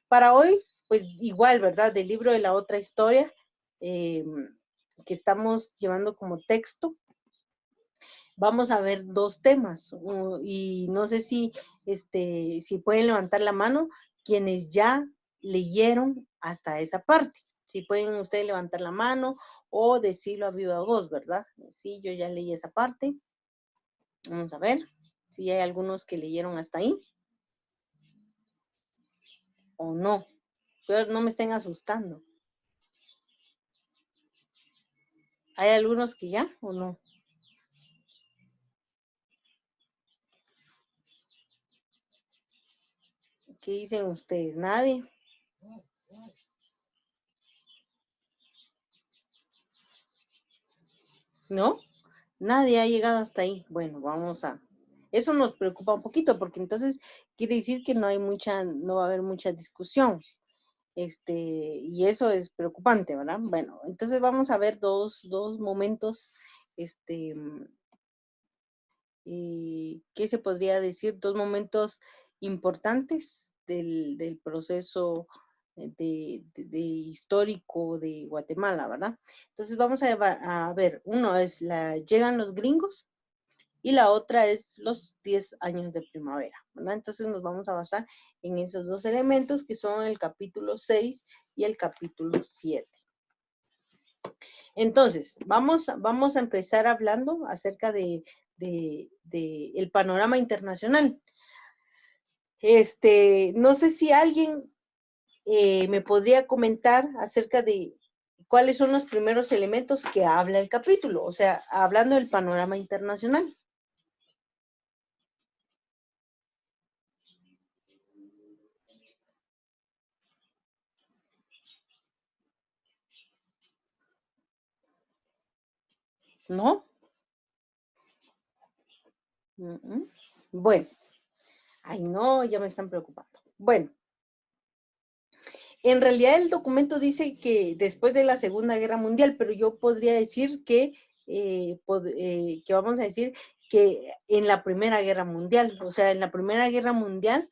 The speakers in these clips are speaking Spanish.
Para hoy, pues igual, ¿verdad? Del libro de la otra historia, que estamos llevando como texto, vamos a ver dos temas. Y no sé si pueden levantar la mano quienes ya leyeron hasta esa parte. Si pueden ustedes levantar la mano o decirlo a viva voz, ¿verdad? Sí, yo ya leí esa parte. Vamos a ver si hay algunos que leyeron hasta ahí o no. Pero no me estén asustando. ¿Hay algunos que ya o no? ¿Qué dicen ustedes? ¿Nadie? ¿No? Nadie ha llegado hasta ahí. Bueno, vamos a... Eso nos preocupa un poquito porque entonces quiere decir que no va a haber mucha discusión. Y eso es preocupante, ¿verdad? Bueno, entonces vamos a ver dos momentos, este, ¿qué se podría decir? Dos momentos importantes del proceso de histórico de Guatemala, ¿verdad? Entonces vamos a ver, uno es llegan los gringos y la otra es los 10 años de primavera, ¿verdad? Entonces nos vamos a basar en esos dos elementos que son el capítulo 6 y el capítulo 7. Entonces, vamos a empezar hablando acerca de el panorama internacional. No sé si alguien me podría comentar acerca de cuáles son los primeros elementos que habla el capítulo, o sea, hablando del panorama internacional. ¿No? Mm, mm. Bueno, ay no, ya me están preocupando. Bueno, en realidad el documento dice que después de la Segunda Guerra Mundial, pero yo podría decir que vamos a decir que en la Primera Guerra Mundial, o sea, en la Primera Guerra Mundial,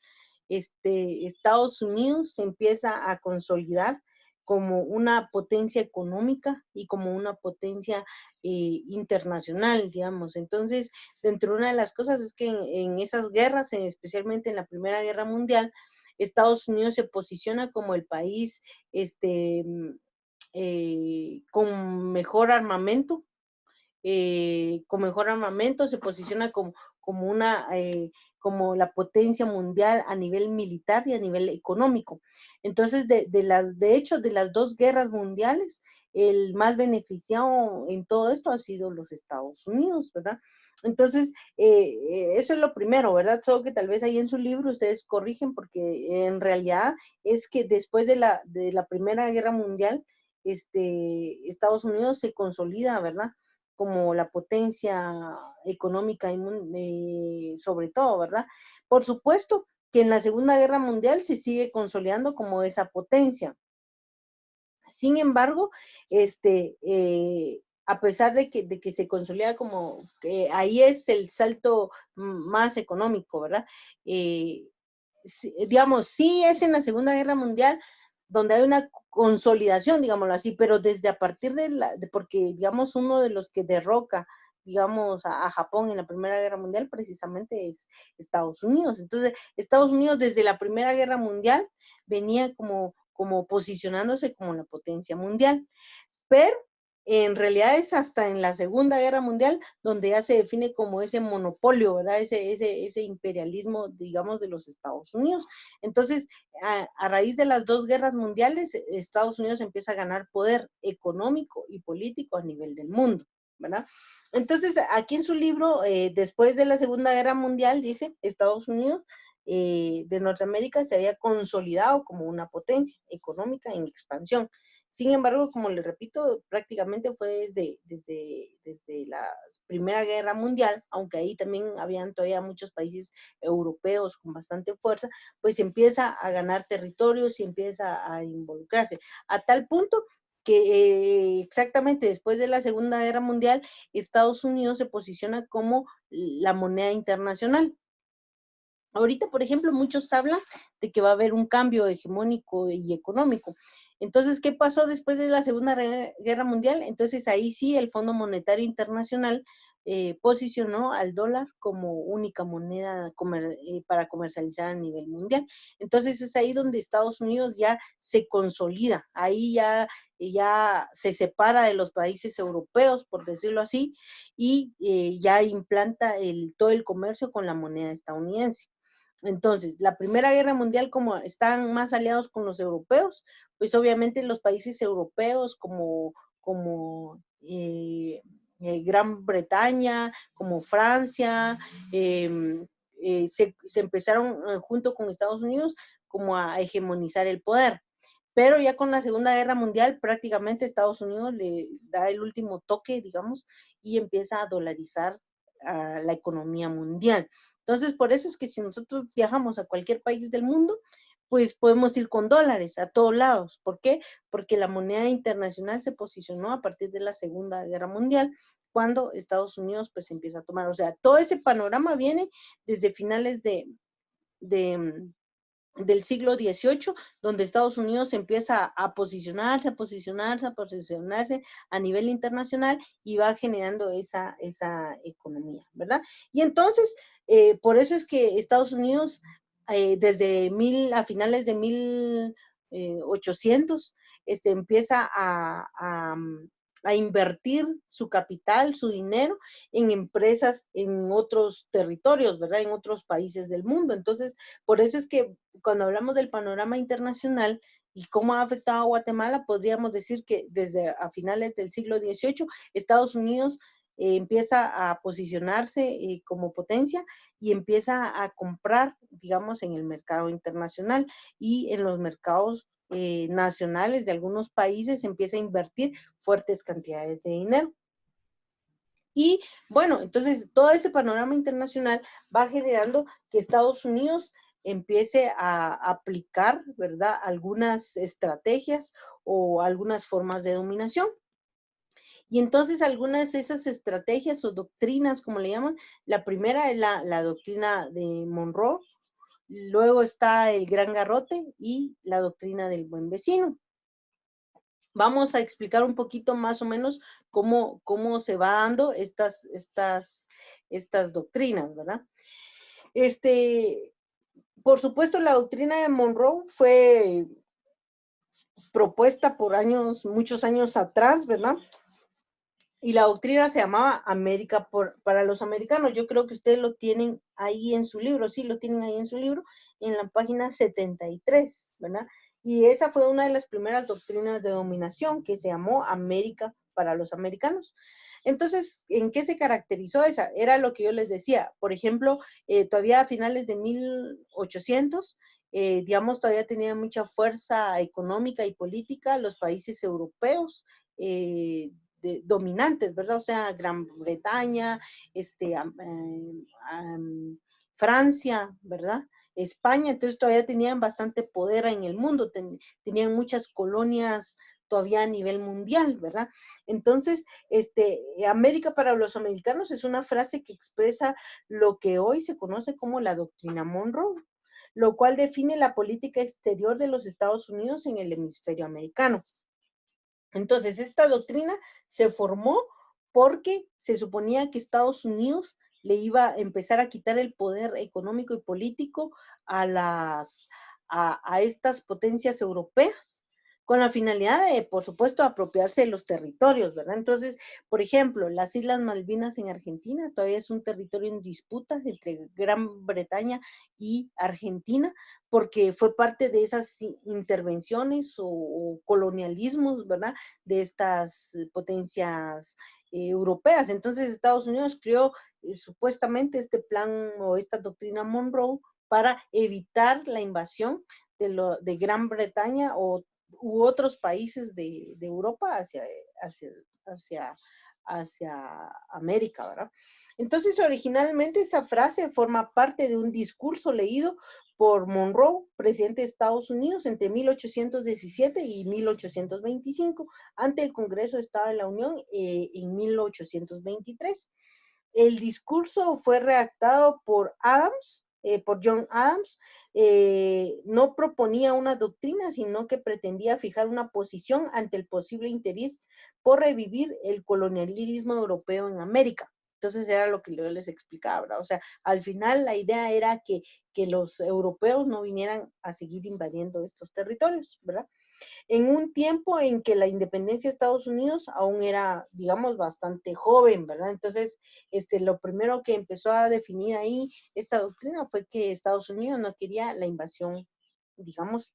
Estados Unidos se empieza a consolidar como una potencia económica y como una potencia internacional, digamos. Entonces, dentro de una de las cosas es que en esas guerras, especialmente en la Primera Guerra Mundial, Estados Unidos se posiciona como el país con mejor armamento, se posiciona como la potencia mundial a nivel militar y a nivel económico. Entonces, de hecho, de las dos guerras mundiales, el más beneficiado en todo esto ha sido los Estados Unidos, ¿verdad? Entonces, eso es lo primero, ¿verdad? Solo que tal vez ahí en su libro ustedes corrigen, porque en realidad es que después de la Primera Guerra Mundial, Estados Unidos se consolida, ¿verdad? Como la potencia económica y sobre todo, ¿verdad? Por supuesto que en la Segunda Guerra Mundial se sigue consolidando como esa potencia. Sin embargo, a pesar de que se consolida como que ahí es el salto más económico, ¿verdad? Digamos, sí es en la Segunda Guerra Mundial donde hay una consolidación, digámoslo así, pero desde a partir porque digamos uno de los que derroca, digamos, a Japón en la Primera Guerra Mundial precisamente es Estados Unidos. Entonces, Estados Unidos desde la Primera Guerra Mundial venía como posicionándose como la potencia mundial, pero en realidad es hasta en la Segunda Guerra Mundial donde ya se define como ese monopolio, ¿verdad? Ese imperialismo, digamos, de los Estados Unidos. Entonces, a raíz de las dos guerras mundiales, Estados Unidos empieza a ganar poder económico y político a nivel del mundo, ¿verdad? Entonces, aquí en su libro, después de la Segunda Guerra Mundial, dice, Estados Unidos de Norteamérica se había consolidado como una potencia económica en expansión. Sin embargo, como le repito, prácticamente fue desde la Primera Guerra Mundial, aunque ahí también habían todavía muchos países europeos con bastante fuerza, pues empieza a ganar territorios y empieza a involucrarse, a tal punto que exactamente después de la Segunda Guerra Mundial, Estados Unidos se posiciona como la moneda internacional. Ahorita, por ejemplo, muchos hablan de que va a haber un cambio hegemónico y económico. Entonces, ¿qué pasó después de la Segunda Guerra Mundial? Entonces, ahí sí el Fondo Monetario Internacional posicionó al dólar como única moneda para comercializar a nivel mundial. Entonces, es ahí donde Estados Unidos ya se consolida, ahí ya se separa de los países europeos, por decirlo así, y ya implanta todo el comercio con la moneda estadounidense. Entonces, la Primera Guerra Mundial, como están más aliados con los europeos, pues obviamente los países europeos como Gran Bretaña, como Francia, se empezaron junto con Estados Unidos como a hegemonizar el poder. Pero ya con la Segunda Guerra Mundial, prácticamente Estados Unidos le da el último toque, digamos, y empieza a dolarizar la economía mundial. Entonces, por eso es que si nosotros viajamos a cualquier país del mundo, pues podemos ir con dólares a todos lados. ¿Por qué? Porque la moneda internacional se posicionó a partir de la Segunda Guerra Mundial, cuando Estados Unidos pues empieza a tomar. O sea, todo ese panorama viene desde finales de del siglo XVIII, donde Estados Unidos empieza a posicionarse, a posicionarse, a posicionarse a nivel internacional y va generando esa economía, ¿verdad? Y entonces, por eso es que Estados Unidos, a finales de 1800, empieza a invertir su capital, su dinero en empresas en otros territorios, ¿verdad? En otros países del mundo. Entonces, por eso es que cuando hablamos del panorama internacional y cómo ha afectado a Guatemala, podríamos decir que desde a finales del siglo XVIII, Estados Unidos empieza a posicionarse como potencia y empieza a comprar, digamos, en el mercado internacional y en los mercados nacionales de algunos países empieza a invertir fuertes cantidades de dinero. Y bueno, entonces todo ese panorama internacional va generando que Estados Unidos empiece a aplicar, ¿verdad?, algunas estrategias o algunas formas de dominación. Y entonces algunas de esas estrategias o doctrinas, como le llaman, la primera es la doctrina de Monroe, luego está el Gran Garrote y la doctrina del buen vecino. Vamos a explicar un poquito más o menos cómo se va dando estas doctrinas, ¿verdad? Por supuesto, la doctrina de Monroe fue propuesta por muchos años atrás, ¿verdad? Y la doctrina se llamaba América para los americanos. Yo creo que ustedes lo tienen ahí en su libro, sí, lo tienen ahí en su libro, en la página 73, ¿verdad? Y esa fue una de las primeras doctrinas de dominación que se llamó América para los americanos. Entonces, ¿en qué se caracterizó esa? Era lo que yo les decía. Por ejemplo, todavía a finales de 1800, digamos, todavía tenía mucha fuerza económica y política los países europeos, dominantes, ¿verdad? O sea, Gran Bretaña, este, Francia, ¿verdad? España, entonces todavía tenían bastante poder en el mundo, tenían muchas colonias todavía a nivel mundial, ¿verdad? Entonces, América para los americanos es una frase que expresa lo que hoy se conoce como la doctrina Monroe, lo cual define la política exterior de los Estados Unidos en el hemisferio americano. Entonces, esta doctrina se formó porque se suponía que Estados Unidos le iba a empezar a quitar el poder económico y político a estas potencias europeas, con la finalidad de, por supuesto, apropiarse de los territorios, ¿verdad? Entonces, por ejemplo, las Islas Malvinas en Argentina todavía es un territorio en disputa entre Gran Bretaña y Argentina, porque fue parte de esas intervenciones o colonialismos, ¿verdad?, de estas potencias europeas. Entonces Estados Unidos creó supuestamente este plan o esta doctrina Monroe para evitar la invasión de Gran Bretaña u otros países de Europa hacia, hacia América, ¿verdad? Entonces, originalmente esa frase forma parte de un discurso leído por Monroe, presidente de Estados Unidos, entre 1817 y 1825, ante el Congreso de Estado de la Unión en 1823. El discurso fue redactado por Adams por John Adams, no proponía una doctrina, sino que pretendía fijar una posición ante el posible interés por revivir el colonialismo europeo en América. Entonces era lo que yo les explicaba, ¿verdad? O sea, al final la idea era que los europeos no vinieran a seguir invadiendo estos territorios, ¿verdad? En un tiempo en que la independencia de Estados Unidos aún era, digamos, bastante joven, ¿verdad? Entonces, lo primero que empezó a definir ahí esta doctrina fue que Estados Unidos no quería la invasión, digamos,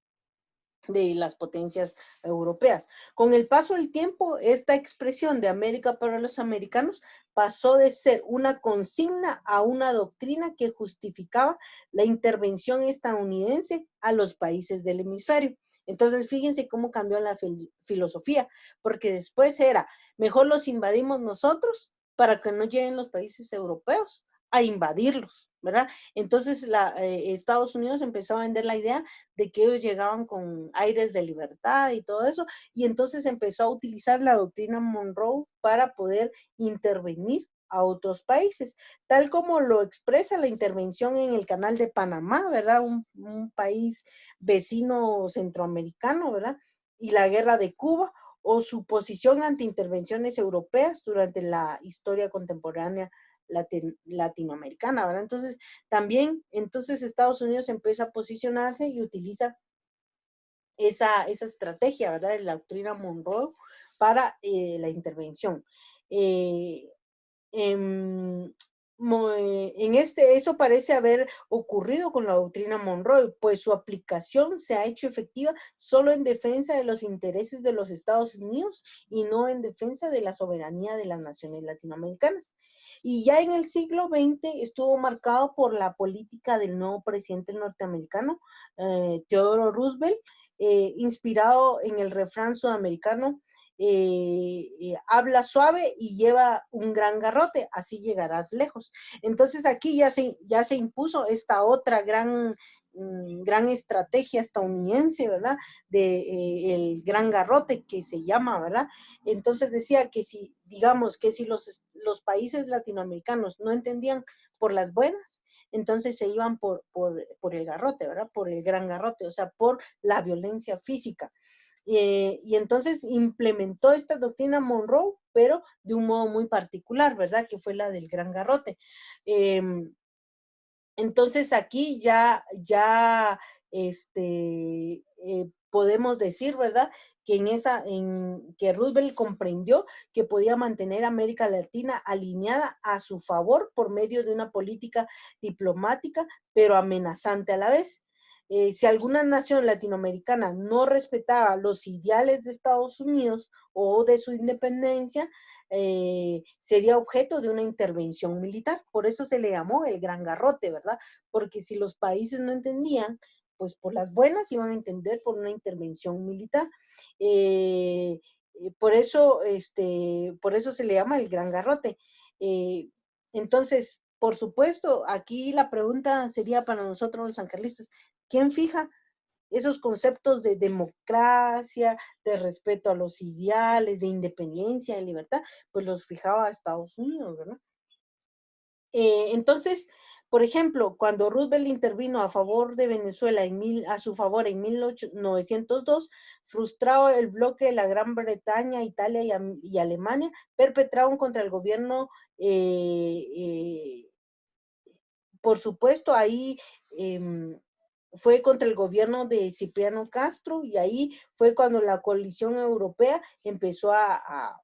de las potencias europeas. Con el paso del tiempo, esta expresión de América para los americanos pasó de ser una consigna a una doctrina que justificaba la intervención estadounidense a los países del hemisferio. Entonces, fíjense cómo cambió la filosofía, porque después era, mejor los invadimos nosotros para que no lleguen los países europeos a invadirlos, ¿verdad? Entonces, Estados Unidos empezó a vender la idea de que ellos llegaban con aires de libertad y todo eso, y entonces empezó a utilizar la doctrina Monroe para poder intervenir a otros países, tal como lo expresa la intervención en el canal de Panamá, ¿verdad? Un país vecino centroamericano, ¿verdad? Y la guerra de Cuba, o su posición ante intervenciones europeas durante la historia contemporánea latinoamericana, ¿verdad? Entonces, también, entonces Estados Unidos empieza a posicionarse y utiliza esa estrategia, ¿verdad? De la doctrina Monroe para la intervención. Eh, em, eso parece haber ocurrido con la doctrina Monroe, pues su aplicación se ha hecho efectiva solo en defensa de los intereses de los Estados Unidos y no en defensa de la soberanía de las naciones latinoamericanas. Y ya en el siglo XX estuvo marcado por la política del nuevo presidente norteamericano, Theodore Roosevelt, inspirado en el refrán sudamericano, habla suave y lleva un gran garrote, así llegarás lejos. Entonces aquí ya se impuso esta otra gran estrategia estadounidense, ¿verdad? De el gran garrote que se llama, ¿verdad? Entonces decía que si, digamos, que si los países latinoamericanos no entendían por las buenas, entonces se iban por el garrote, ¿verdad? Por el gran garrote, o sea, por la violencia física. Y entonces implementó esta doctrina Monroe, pero de un modo muy particular, ¿verdad? Que fue la del gran garrote. Eh, entonces aquí podemos decir, ¿verdad? Que Roosevelt comprendió que podía mantener a América Latina alineada a su favor por medio de una política diplomática, pero amenazante a la vez. Si alguna nación latinoamericana no respetaba los ideales de Estados Unidos o de su independencia, sería objeto de una intervención militar. Por eso se le llamó el Gran Garrote, ¿verdad? Porque si los países no entendían, pues por las buenas iban a entender por una intervención militar. Por eso se le llama el Gran Garrote. Eh, entonces, por supuesto, aquí la pregunta sería para nosotros los sancarlistas, ¿quién fija esos conceptos de democracia, de respeto a los ideales, de independencia, de libertad? Pues los fijaba Estados Unidos, ¿verdad? Entonces, por ejemplo, cuando Roosevelt intervino a favor de Venezuela a su favor en 1902, frustrado el bloque de la Gran Bretaña, Italia y Alemania, perpetraron contra el gobierno, por supuesto, ahí fue contra el gobierno de Cipriano Castro, y ahí fue cuando la coalición europea empezó a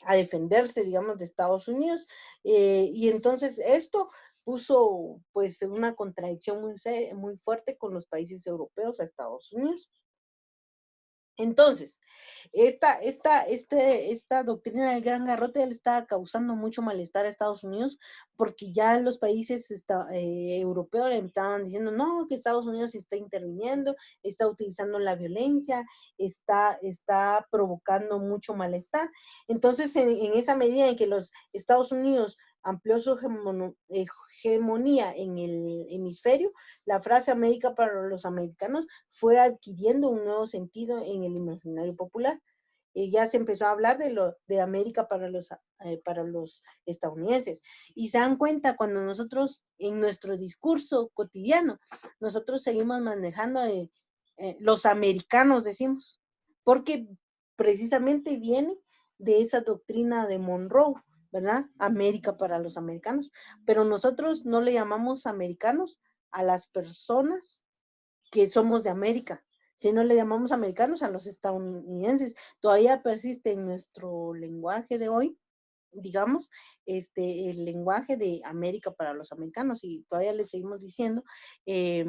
defenderse, digamos, de Estados Unidos, y entonces esto puso pues una contradicción muy fuerte con los países europeos a Estados Unidos. Entonces, esta doctrina del gran garrote le estaba causando mucho malestar a Estados Unidos, porque ya los países europeos le estaban diciendo, no, que Estados Unidos está interviniendo, está utilizando la violencia, está provocando mucho malestar. Entonces, en esa medida en que los Estados Unidos amplió su hegemonía en el hemisferio, la frase América para los americanos fue adquiriendo un nuevo sentido en el imaginario popular. ya se empezó a hablar de América para los estadounidenses. Y se dan cuenta cuando nosotros, en nuestro discurso cotidiano, nosotros seguimos manejando los americanos, decimos, porque precisamente viene de esa doctrina de Monroe, ¿verdad? América para los americanos. Pero nosotros no le llamamos americanos a las personas que somos de América, sino le llamamos americanos a los estadounidenses. Todavía persiste en nuestro lenguaje de hoy, digamos, el lenguaje de América para los americanos, y todavía le seguimos diciendo. Eh,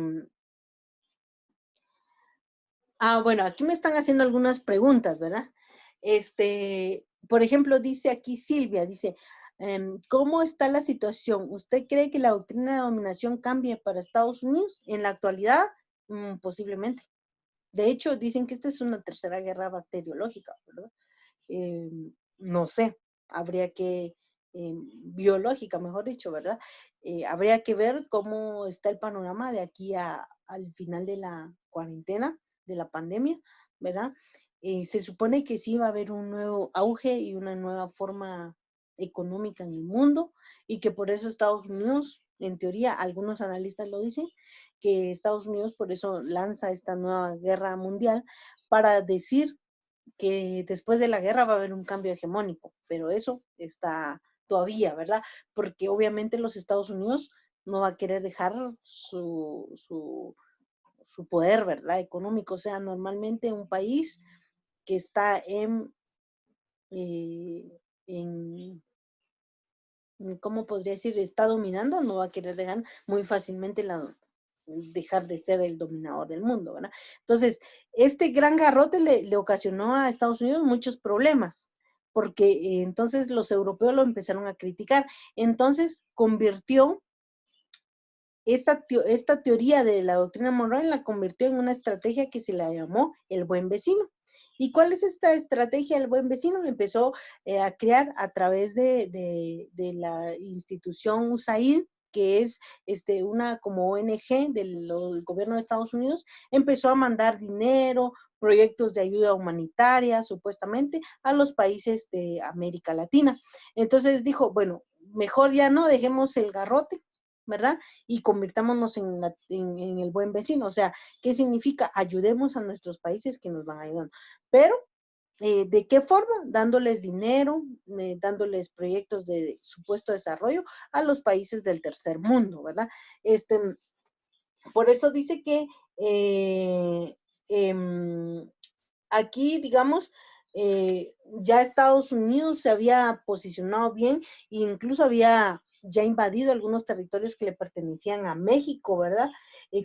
bueno, aquí me están haciendo algunas preguntas, ¿verdad? Por ejemplo, dice aquí Silvia, dice, ¿cómo está la situación? ¿Usted cree que la doctrina de dominación cambie para Estados Unidos? En la actualidad, posiblemente. De hecho, dicen que esta es una tercera guerra bacteriológica, ¿verdad? Eh, no sé, habría que, biológica, mejor dicho, ¿verdad? Habría que ver cómo está el panorama de aquí al final de la cuarentena, de la pandemia, ¿verdad? Se supone que sí va a haber un nuevo auge y una nueva forma económica en el mundo, y que por eso Estados Unidos, en teoría, algunos analistas lo dicen, que Estados Unidos por eso lanza esta nueva guerra mundial, para decir que después de la guerra va a haber un cambio hegemónico, pero eso está todavía, ¿verdad? Porque obviamente los Estados Unidos no va a querer dejar su poder, ¿verdad? Económico. O sea, normalmente un país que está eh, en ¿cómo podría decir? Está dominando, no va a querer dejar muy fácilmente dejar de ser el dominador del mundo, ¿verdad? Entonces, este gran garrote le ocasionó a Estados Unidos muchos problemas, porque entonces los europeos lo empezaron a criticar. Entonces, convirtió esta teoría de la doctrina Monroe, la convirtió en una estrategia que se la llamó el buen vecino. ¿Y cuál es esta estrategia del buen vecino? Empezó a crear a través de la institución USAID, que es una como ONG del gobierno de Estados Unidos. Empezó a mandar dinero, proyectos de ayuda humanitaria, supuestamente, a los países de América Latina. Entonces dijo, bueno, mejor ya no, dejemos el garrote, ¿verdad? Y convirtámonos en el buen vecino. O sea, ¿qué significa? Ayudemos a nuestros países que nos van ayudando. Pero, ¿de qué forma? Dándoles dinero, dándoles proyectos de supuesto desarrollo a los países del tercer mundo, ¿verdad? Por eso dice que aquí, digamos, ya Estados Unidos se había posicionado bien, e incluso había ya invadido algunos territorios que le pertenecían a México, ¿verdad?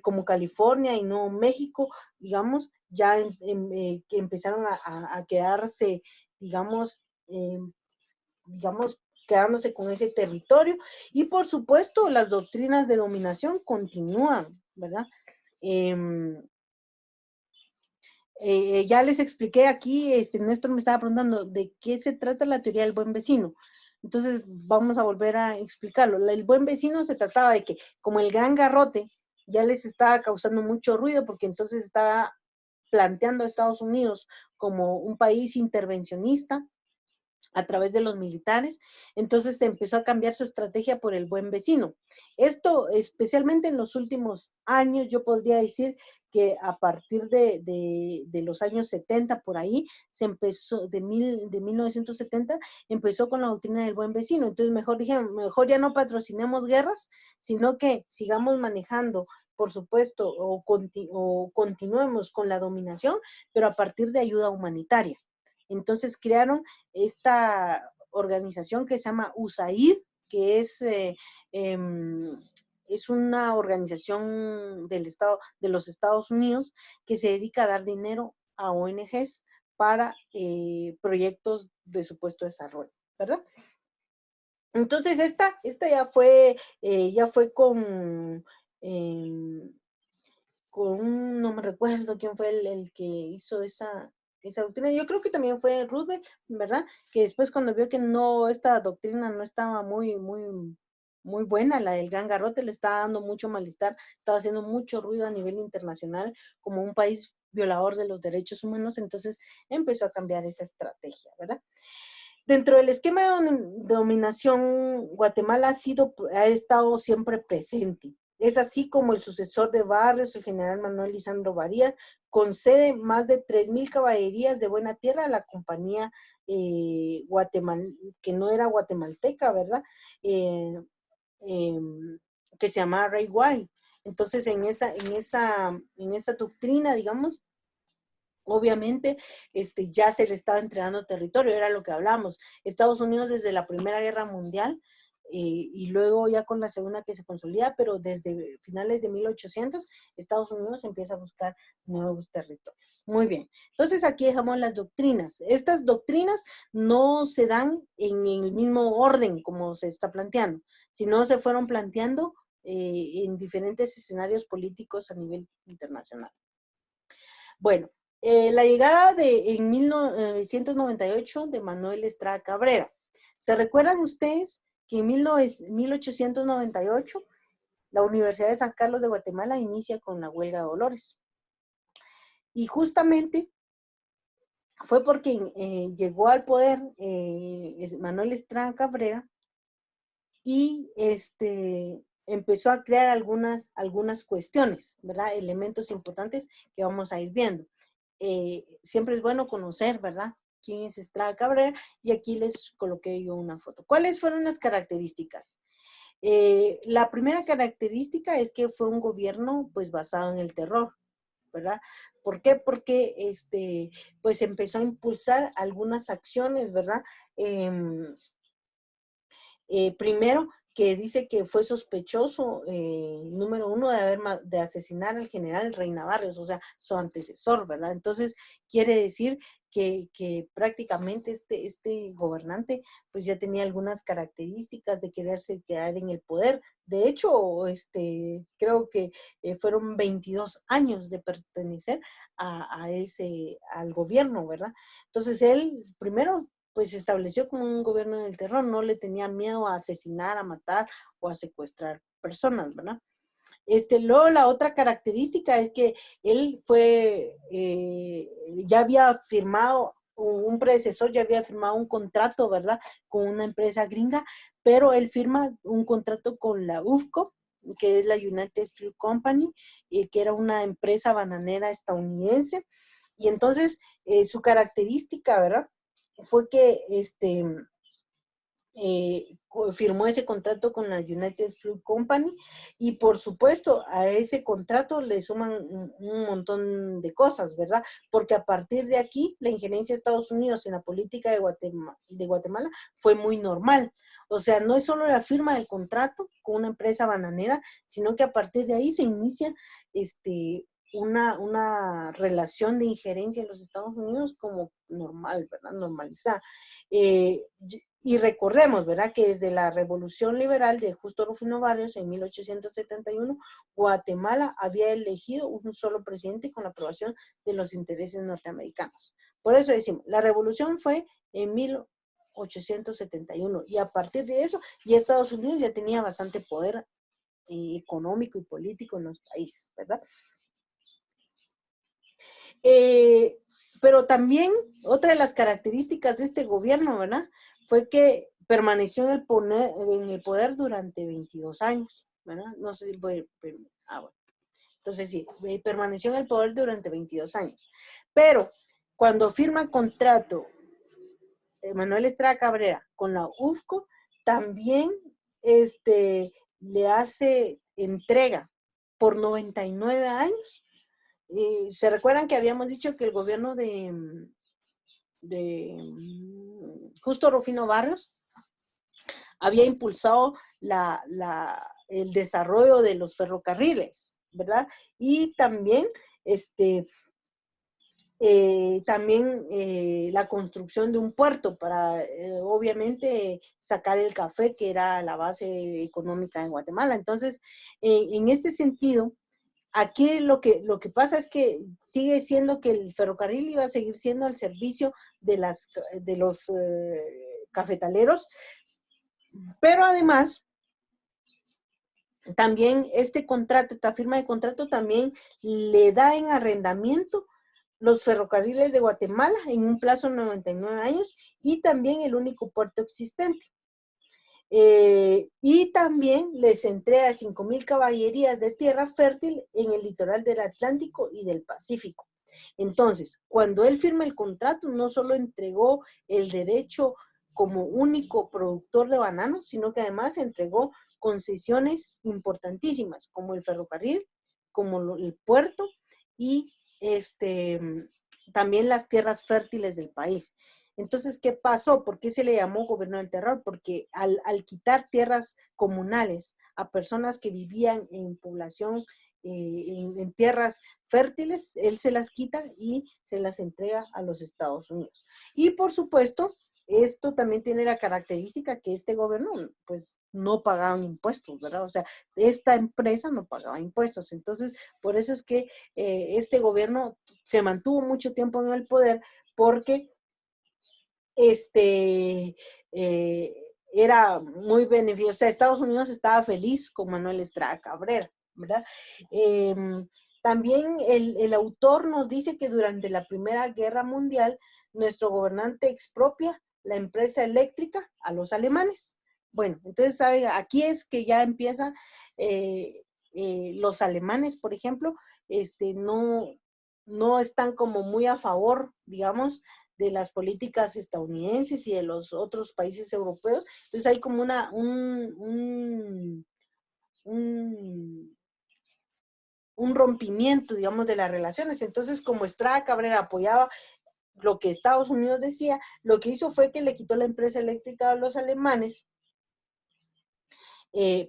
Como California y Nuevo México, digamos, ya que empezaron a quedarse, digamos, digamos, quedándose con ese territorio. Y por supuesto, las doctrinas de dominación continúan, ¿verdad? Ya les expliqué aquí, Néstor me estaba preguntando de qué se trata la teoría del buen vecino. Entonces, vamos a volver a explicarlo. El buen vecino se trataba de que, como el gran garrote ya les estaba causando mucho ruido, porque entonces estaba planteando a Estados Unidos como un país intervencionista a través de los militares, entonces se empezó a cambiar su estrategia por el buen vecino. Esto, especialmente en los últimos años, yo podría decir que a partir de los años 70, por ahí, se empezó, de 1970, empezó con la doctrina del buen vecino. Entonces mejor dijeron, mejor ya no patrocinemos guerras, sino que sigamos manejando, por supuesto, o continuemos con la dominación, pero a partir de ayuda humanitaria. Entonces crearon esta organización que se llama USAID, que es una organización de los Estados Unidos que se dedica a dar dinero a ONGs para proyectos de supuesto desarrollo, ¿verdad? Entonces esta ya fue no me recuerdo quién fue el que hizo esa doctrina. Yo creo que también fue Roosevelt, ¿verdad? Que después cuando vio que esta doctrina no estaba muy buena, la del gran garrote, le estaba dando mucho malestar, estaba haciendo mucho ruido a nivel internacional, como un país violador de los derechos humanos, entonces empezó a cambiar esa estrategia, ¿verdad? Dentro del esquema de dominación, Guatemala ha estado siempre presente. Es así como el sucesor de Barrios, el general Manuel Lisandro Varías, concede más de 3,000 caballerías de buena tierra a la compañía que no era guatemalteca, ¿verdad? Eh, eh, que se llamaba Rey White. Entonces, en esa doctrina, digamos, obviamente, ya se le estaba entregando territorio, era lo que hablamos. Estados Unidos desde la Primera Guerra Mundial y luego ya con la Segunda que se consolida, pero desde finales de 1800, Estados Unidos empieza a buscar nuevos territorios. Muy bien, entonces aquí dejamos las doctrinas. Estas doctrinas no se dan en el mismo orden como se está planteando, sino se fueron planteando en diferentes escenarios políticos a nivel internacional. Bueno, la llegada en 1998 de Manuel Estrada Cabrera. ¿Se recuerdan ustedes que en 1898 la Universidad de San Carlos de Guatemala inicia con la huelga de Dolores? Y justamente fue porque llegó al poder Manuel Estrada Cabrera y empezó a crear algunas cuestiones, ¿verdad? Elementos importantes que vamos a ir viendo. Siempre es bueno conocer, ¿verdad? Quién es Estrada Cabrera, y aquí les coloqué yo una foto. ¿Cuáles fueron las características? La primera característica es que fue un gobierno pues basado en el terror, ¿verdad? ¿Por qué? Porque pues empezó a impulsar algunas acciones, ¿verdad? Primero, que dice que fue sospechoso, número uno, de asesinar al general Reina Barrios, o sea, su antecesor, ¿verdad? Entonces, quiere decir que prácticamente este gobernante pues ya tenía algunas características de quererse quedar en el poder. De hecho, creo que fueron 22 años de pertenecer al gobierno, ¿verdad? Entonces, él primero pues se estableció como un gobierno del terror, no le tenía miedo a asesinar, a matar o a secuestrar personas, ¿verdad? Luego la otra característica es que él ya había firmado, un predecesor ya había firmado un contrato, ¿verdad? Con una empresa gringa, pero él firma un contrato con la UFCO, que es la United Fruit Company, que era una empresa bananera estadounidense, y entonces su característica, ¿verdad? Fue que firmó ese contrato con la United Fruit Company, y por supuesto a ese contrato le suman un montón de cosas, ¿verdad? Porque a partir de aquí la injerencia de Estados Unidos en la política de Guatemala fue muy normal. O sea, no es solo la firma del contrato con una empresa bananera, sino que a partir de ahí se inicia una relación de injerencia en los Estados Unidos como normal, ¿verdad? Normalizada. Y recordemos, ¿verdad?, que desde la Revolución Liberal de Justo Rufino Barrios en 1871, Guatemala había elegido un solo presidente con la aprobación de los intereses norteamericanos. Por eso decimos, la revolución fue en 1871, y a partir de eso ya Estados Unidos ya tenía bastante poder económico y político en los países, ¿verdad? Pero también otra de las características de este gobierno, ¿verdad?, fue que permaneció en el poder durante 22 años, ¿verdad? No sé si bueno. Entonces sí, permaneció en el poder durante 22 años. Pero cuando firma contrato Manuel Estrada Cabrera con la UFCO, también le hace entrega por 99 años. ¿Se recuerdan que habíamos dicho que el gobierno de Justo Rufino Barrios había impulsado el desarrollo de los ferrocarriles, ¿verdad? Y también la construcción de un puerto para, obviamente, sacar el café, que era la base económica de Guatemala. Entonces, en este sentido, aquí lo que pasa es que sigue siendo que el ferrocarril iba a seguir siendo al servicio de los cafetaleros, pero además también esta firma de contrato también le da en arrendamiento los ferrocarriles de Guatemala en un plazo de 99 años y también el único puerto existente. Y también les entrega 5,000 caballerías de tierra fértil en el litoral del Atlántico y del Pacífico. Entonces, cuando él firma el contrato, no solo entregó el derecho como único productor de banano, sino que además entregó concesiones importantísimas, como el ferrocarril, como el puerto y también las tierras fértiles del país. Entonces, ¿qué pasó? ¿Por qué se le llamó gobierno del terror? Porque al quitar tierras comunales a personas que vivían en población, en tierras fértiles, él se las quita y se las entrega a los Estados Unidos. Y por supuesto, esto también tiene la característica que este gobierno, pues, no pagaban impuestos, ¿verdad? O sea, esta empresa no pagaba impuestos. Entonces, por eso es que este gobierno se mantuvo mucho tiempo en el poder, porque era muy beneficioso. O sea, Estados Unidos estaba feliz con Manuel Estrada Cabrera, ¿verdad? También el autor nos dice que durante la Primera Guerra Mundial, nuestro gobernante expropia la empresa eléctrica a los alemanes. Bueno, entonces, ¿sabe? Aquí es que ya empiezan los alemanes, por ejemplo, no están como muy a favor, digamos, de las políticas estadounidenses y de los otros países europeos. Entonces hay como un rompimiento, digamos, de las relaciones. Entonces, como Estrada Cabrera apoyaba lo que Estados Unidos decía, lo que hizo fue que le quitó la empresa eléctrica a los alemanes.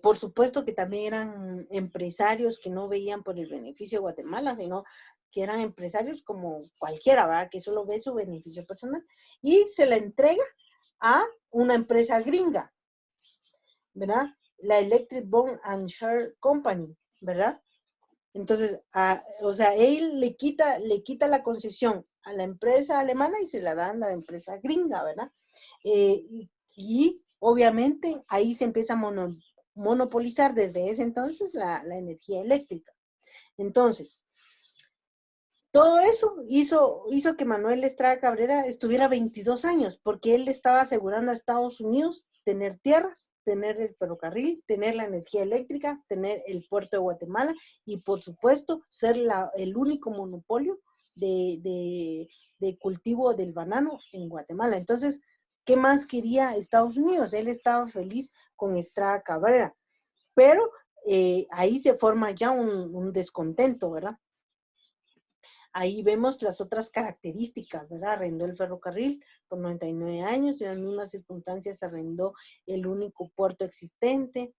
Por supuesto que también eran empresarios que no veían por el beneficio de Guatemala, sino que eran empresarios como cualquiera, ¿verdad? Que solo ve su beneficio personal. Y se la entrega a una empresa gringa, ¿verdad? La Electric Bond and Share Company, ¿verdad? Entonces, o sea, él le quita la concesión a la empresa alemana y se la dan a la empresa gringa, ¿verdad? Y obviamente ahí se empieza a monopolizar desde ese entonces la energía eléctrica. Entonces, todo eso hizo que Manuel Estrada Cabrera estuviera 22 años, porque él le estaba asegurando a Estados Unidos tener tierras, tener el ferrocarril, tener la energía eléctrica, tener el puerto de Guatemala y, por supuesto, ser el único monopolio de cultivo del banano en Guatemala. Entonces, ¿qué más quería Estados Unidos? Él estaba feliz con Estrada Cabrera, pero ahí se forma ya un descontento, ¿verdad? Ahí vemos las otras características, ¿verdad? Arrendó el ferrocarril por 99 años, en algunas circunstancias arrendó el único puerto existente,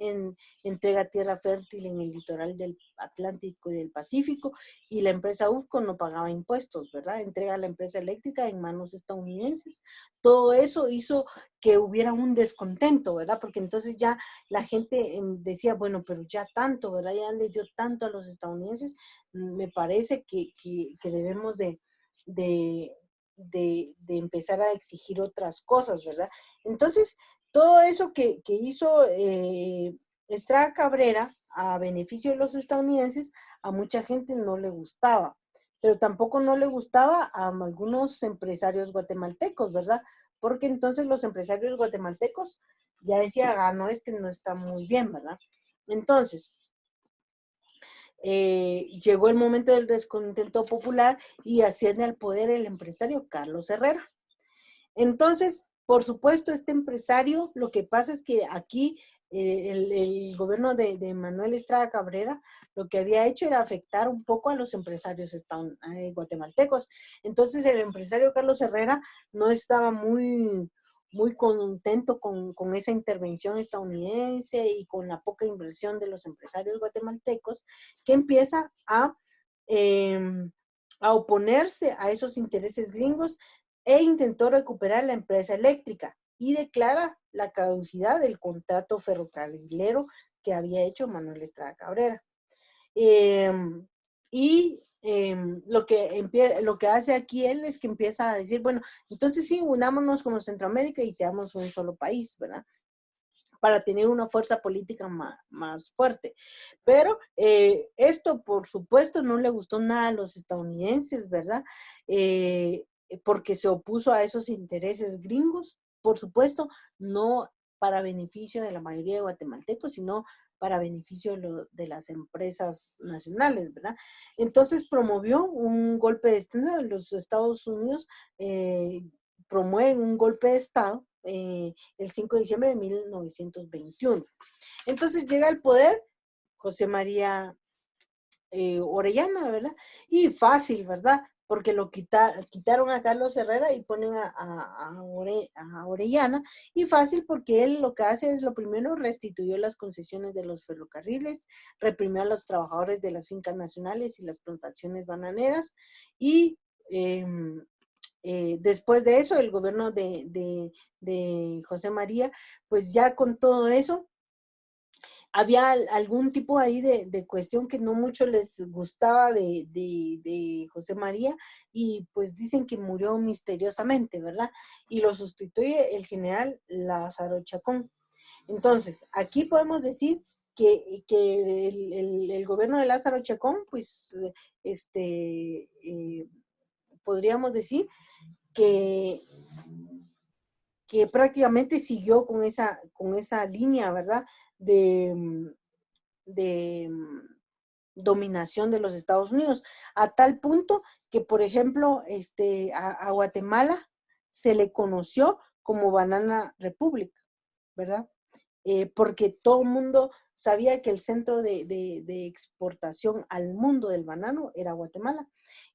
entrega tierra fértil en el litoral del Atlántico y del Pacífico, y la empresa UFCO no pagaba impuestos, ¿verdad? Entrega la empresa eléctrica en manos estadounidenses. Todo eso hizo que hubiera un descontento, ¿verdad? Porque entonces ya la gente decía, bueno, pero ya tanto, ¿verdad? Ya le dio tanto a los estadounidenses, me parece que debemos de empezar a exigir otras cosas, ¿verdad? Entonces, todo eso que hizo Estrada Cabrera a beneficio de los estadounidenses, a mucha gente no le gustaba, pero tampoco no le gustaba a algunos empresarios guatemaltecos, ¿verdad? Porque entonces los empresarios guatemaltecos ya decían, no, no está muy bien, ¿verdad? Entonces, llegó el momento del descontento popular y asciende al poder el empresario Carlos Herrera. Entonces, por supuesto, este empresario, lo que pasa es que aquí el gobierno de Manuel Estrada Cabrera lo que había hecho era afectar un poco a los empresarios guatemaltecos. Entonces, el empresario Carlos Herrera no estaba muy contento con esa intervención estadounidense y con la poca inversión de los empresarios guatemaltecos, que empieza a oponerse a esos intereses gringos e intentó recuperar la empresa eléctrica y declara la caducidad del contrato ferrocarrilero que había hecho Manuel Estrada Cabrera. Lo que hace aquí él es que empieza a decir, bueno, entonces sí, unámonos como Centroamérica y seamos un solo país, ¿verdad? para tener una fuerza política más fuerte. Pero esto, por supuesto, no le gustó nada a los estadounidenses, ¿verdad? Porque se opuso a esos intereses gringos, por supuesto, no para beneficio de la mayoría de guatemaltecos, sino para beneficio de las empresas nacionales, ¿verdad? Entonces promovió un golpe de Estado. En los Estados Unidos promueven un golpe de Estado el 5 de diciembre de 1921. Entonces llega al poder José María Orellana, ¿verdad? Y fácil, ¿verdad? Porque quitaron a Carlos Herrera y ponen a Orellana, y fácil porque él lo que hace es, lo primero, restituyó las concesiones de los ferrocarriles, reprimió a los trabajadores de las fincas nacionales y las plantaciones bananeras, y después de eso, el gobierno de José María, pues ya con todo eso, había algún tipo ahí de cuestión que no mucho les gustaba de José María, y pues dicen que murió misteriosamente, ¿verdad? Y lo sustituye el general Lázaro Chacón. Entonces, aquí podemos decir que el gobierno de Lázaro Chacón, pues, podríamos decir que prácticamente siguió con esa línea, ¿verdad? De dominación de los Estados Unidos, a tal punto que, por ejemplo, a Guatemala se le conoció como Banana Republic, ¿verdad? Porque todo el mundo sabía que el centro de exportación al mundo del banano era Guatemala.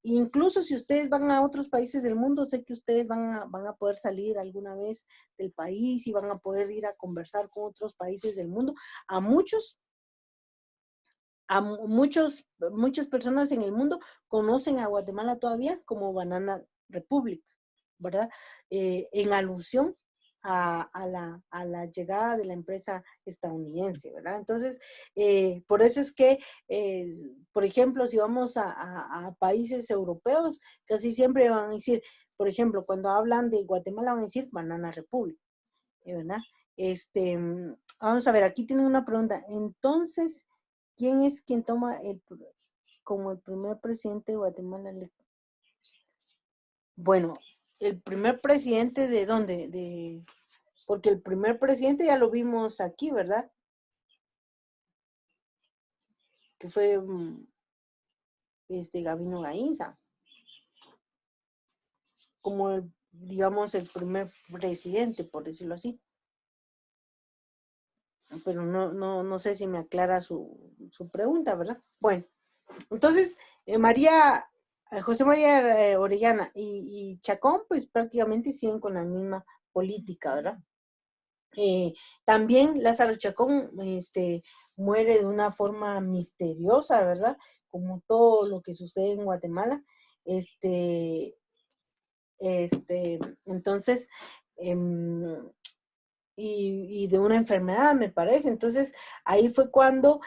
Incluso si ustedes van a otros países del mundo, sé que ustedes van a poder salir alguna vez del país y van a poder ir a conversar con otros países del mundo. Muchas personas en el mundo conocen a Guatemala todavía como Banana Republic, ¿verdad? En alusión a la llegada de la empresa estadounidense, ¿verdad? Entonces, por eso es que, por ejemplo, si vamos a países europeos, casi siempre van a decir, por ejemplo, cuando hablan de Guatemala van a decir Banana Republic, ¿verdad? Vamos a ver, aquí tienen una pregunta. Entonces, ¿quién es quien toma como el primer presidente de Guatemala? Bueno, el primer presidente ¿de dónde? Porque el primer presidente ya lo vimos aquí, ¿verdad? Que fue Gabino Gainza, como digamos el primer presidente, por decirlo así. Pero no sé si me aclara su pregunta, ¿verdad? Bueno, entonces José María Orellana y Chacón, pues prácticamente siguen con la misma política, ¿verdad? También Lázaro Chacón muere de una forma misteriosa, ¿verdad? Como todo lo que sucede en Guatemala. Entonces, y de una enfermedad, me parece. Entonces, ahí fue cuando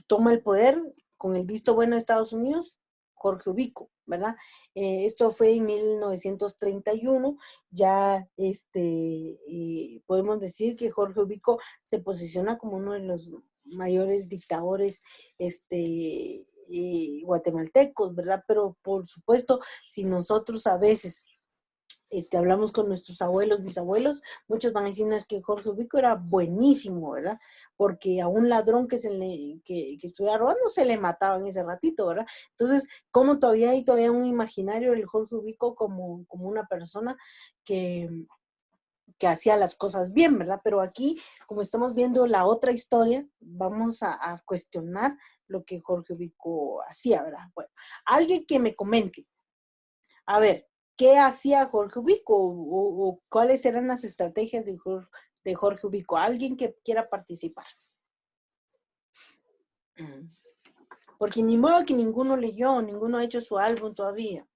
toma el poder, con el visto bueno de Estados Unidos, Jorge Ubico, ¿verdad? Esto fue en 1931, ya podemos decir que Jorge Ubico se posiciona como uno de los mayores dictadores guatemaltecos, ¿verdad? Pero por supuesto, si nosotros a veces hablamos con nuestros abuelos, bisabuelos, muchos van a decir, no, es que Jorge Ubico era buenísimo, ¿verdad? Porque a un ladrón que estuviera robando se le mataba en ese ratito, ¿verdad? Entonces, como todavía hay un imaginario del Jorge Ubico como una persona que hacía las cosas bien, ¿verdad? Pero aquí, como estamos viendo la otra historia, vamos a cuestionar lo que Jorge Ubico hacía, ¿verdad? Bueno, alguien que me comente, a ver, ¿qué hacía Jorge Ubico o cuáles eran las estrategias de Jorge Ubico? Alguien que quiera participar. Porque ni modo que ninguno leyó, ninguno ha hecho su álbum todavía.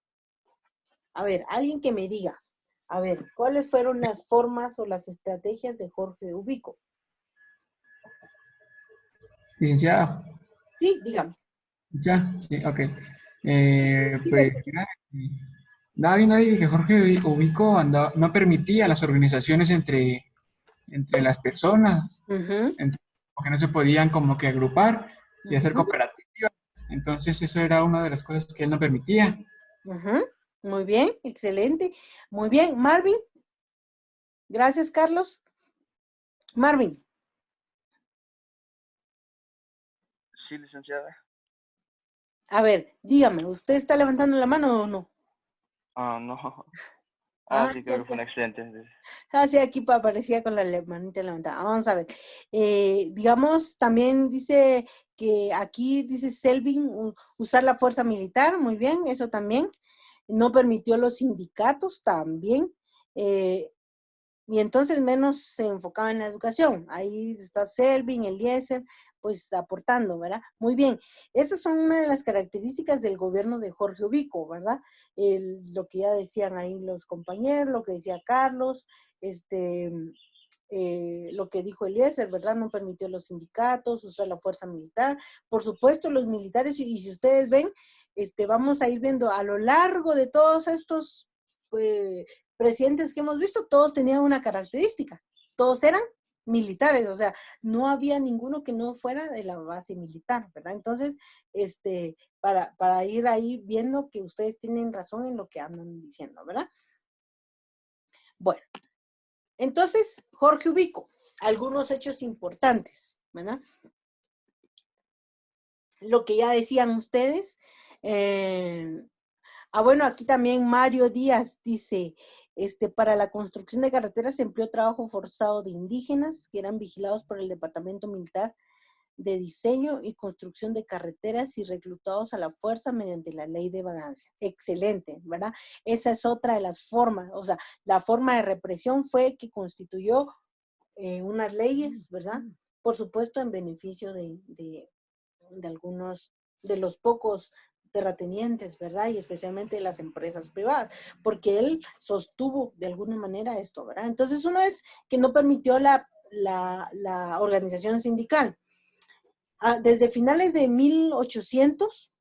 A ver, alguien que me diga, a ver, ¿cuáles fueron las formas o las estrategias de Jorge Ubico? Licenciada. Sí, dígame. Ya, sí, ok. Sí, lo Pues escucho. nada bien ahí que Jorge Ubico no permitía las organizaciones entre entre las personas, Ujú, porque no se podían como que agrupar y hacer ujú, cooperativas. Entonces eso era una de las cosas que él no permitía. ujú. Muy bien, excelente. Muy bien, Marvin. Gracias, Carlos. Marvin, Sí, licenciada. a ver, dígame, ¿usted está levantando la mano o no? Ah, no. Ah, Ah, sí, ya, creo que fue un ya. accidente. Ah, sí, aquí aparecía con la manita levantada. Vamos a ver. Digamos, también dice que aquí dice Selvin usar la fuerza militar, muy bien, eso también. No permitió los sindicatos también. Eh, y entonces menos se enfocaba en la educación. Ahí está Selvin, Eliezer, pues aportando, ¿verdad? Muy bien. Esas son una de las características del gobierno de Jorge Ubico, ¿verdad? Lo que ya decían ahí los compañeros, lo que decía Carlos, lo que dijo Eliezer, ¿verdad? No permitió los sindicatos, usar la fuerza militar. Por supuesto, los militares, y si ustedes ven, vamos a ir viendo a lo largo de todos estos eh, presidentes que hemos visto, todos tenían una característica, todos eran militares, o sea, no había ninguno que no fuera de la base militar, ¿verdad? Entonces, para ir ahí viendo que ustedes tienen razón en lo que andan diciendo, ¿verdad? Bueno, entonces, Jorge Ubico, algunos hechos importantes, ¿verdad? Lo que ya decían ustedes. Bueno, aquí también Mario Díaz dice, para la construcción de carreteras se empleó trabajo forzado de indígenas que eran vigilados por el Departamento Militar de Diseño y Construcción de Carreteras y reclutados a la fuerza mediante la ley de vagancia. Excelente, ¿verdad? Esa es otra de las formas, o sea, la forma de represión fue que constituyó unas leyes, ¿verdad? Por supuesto, en beneficio de algunos, de los pocos terratenientes, ¿verdad? Y especialmente de las empresas privadas, porque él sostuvo de alguna manera esto, ¿verdad? Entonces, uno es que no permitió la organización sindical. Desde finales de 1800,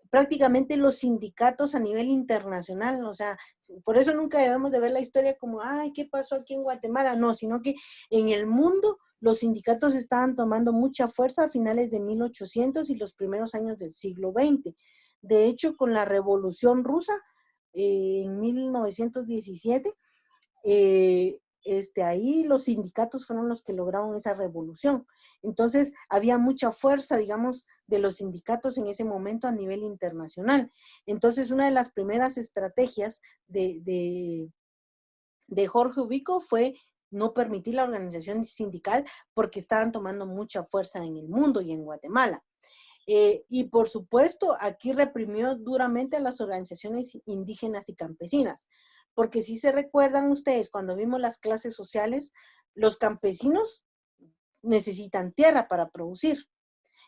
prácticamente los sindicatos a nivel internacional, o sea, por eso nunca debemos de ver la historia como, ay, ¿qué pasó aquí en Guatemala? No, sino que en el mundo los sindicatos estaban tomando mucha fuerza a finales de 1800 y los primeros años del siglo XX. De hecho, con la Revolución Rusa, en 1917, ahí los sindicatos fueron los que lograron esa revolución. Entonces, había mucha fuerza, digamos, de los sindicatos en ese momento a nivel internacional. Entonces, una de las primeras estrategias de Jorge Ubico fue no permitir la organización sindical porque estaban tomando mucha fuerza en el mundo y en Guatemala. Y por supuesto, aquí reprimió duramente a las organizaciones indígenas y campesinas, porque si se recuerdan ustedes, cuando vimos las clases sociales, los campesinos necesitan tierra para producir.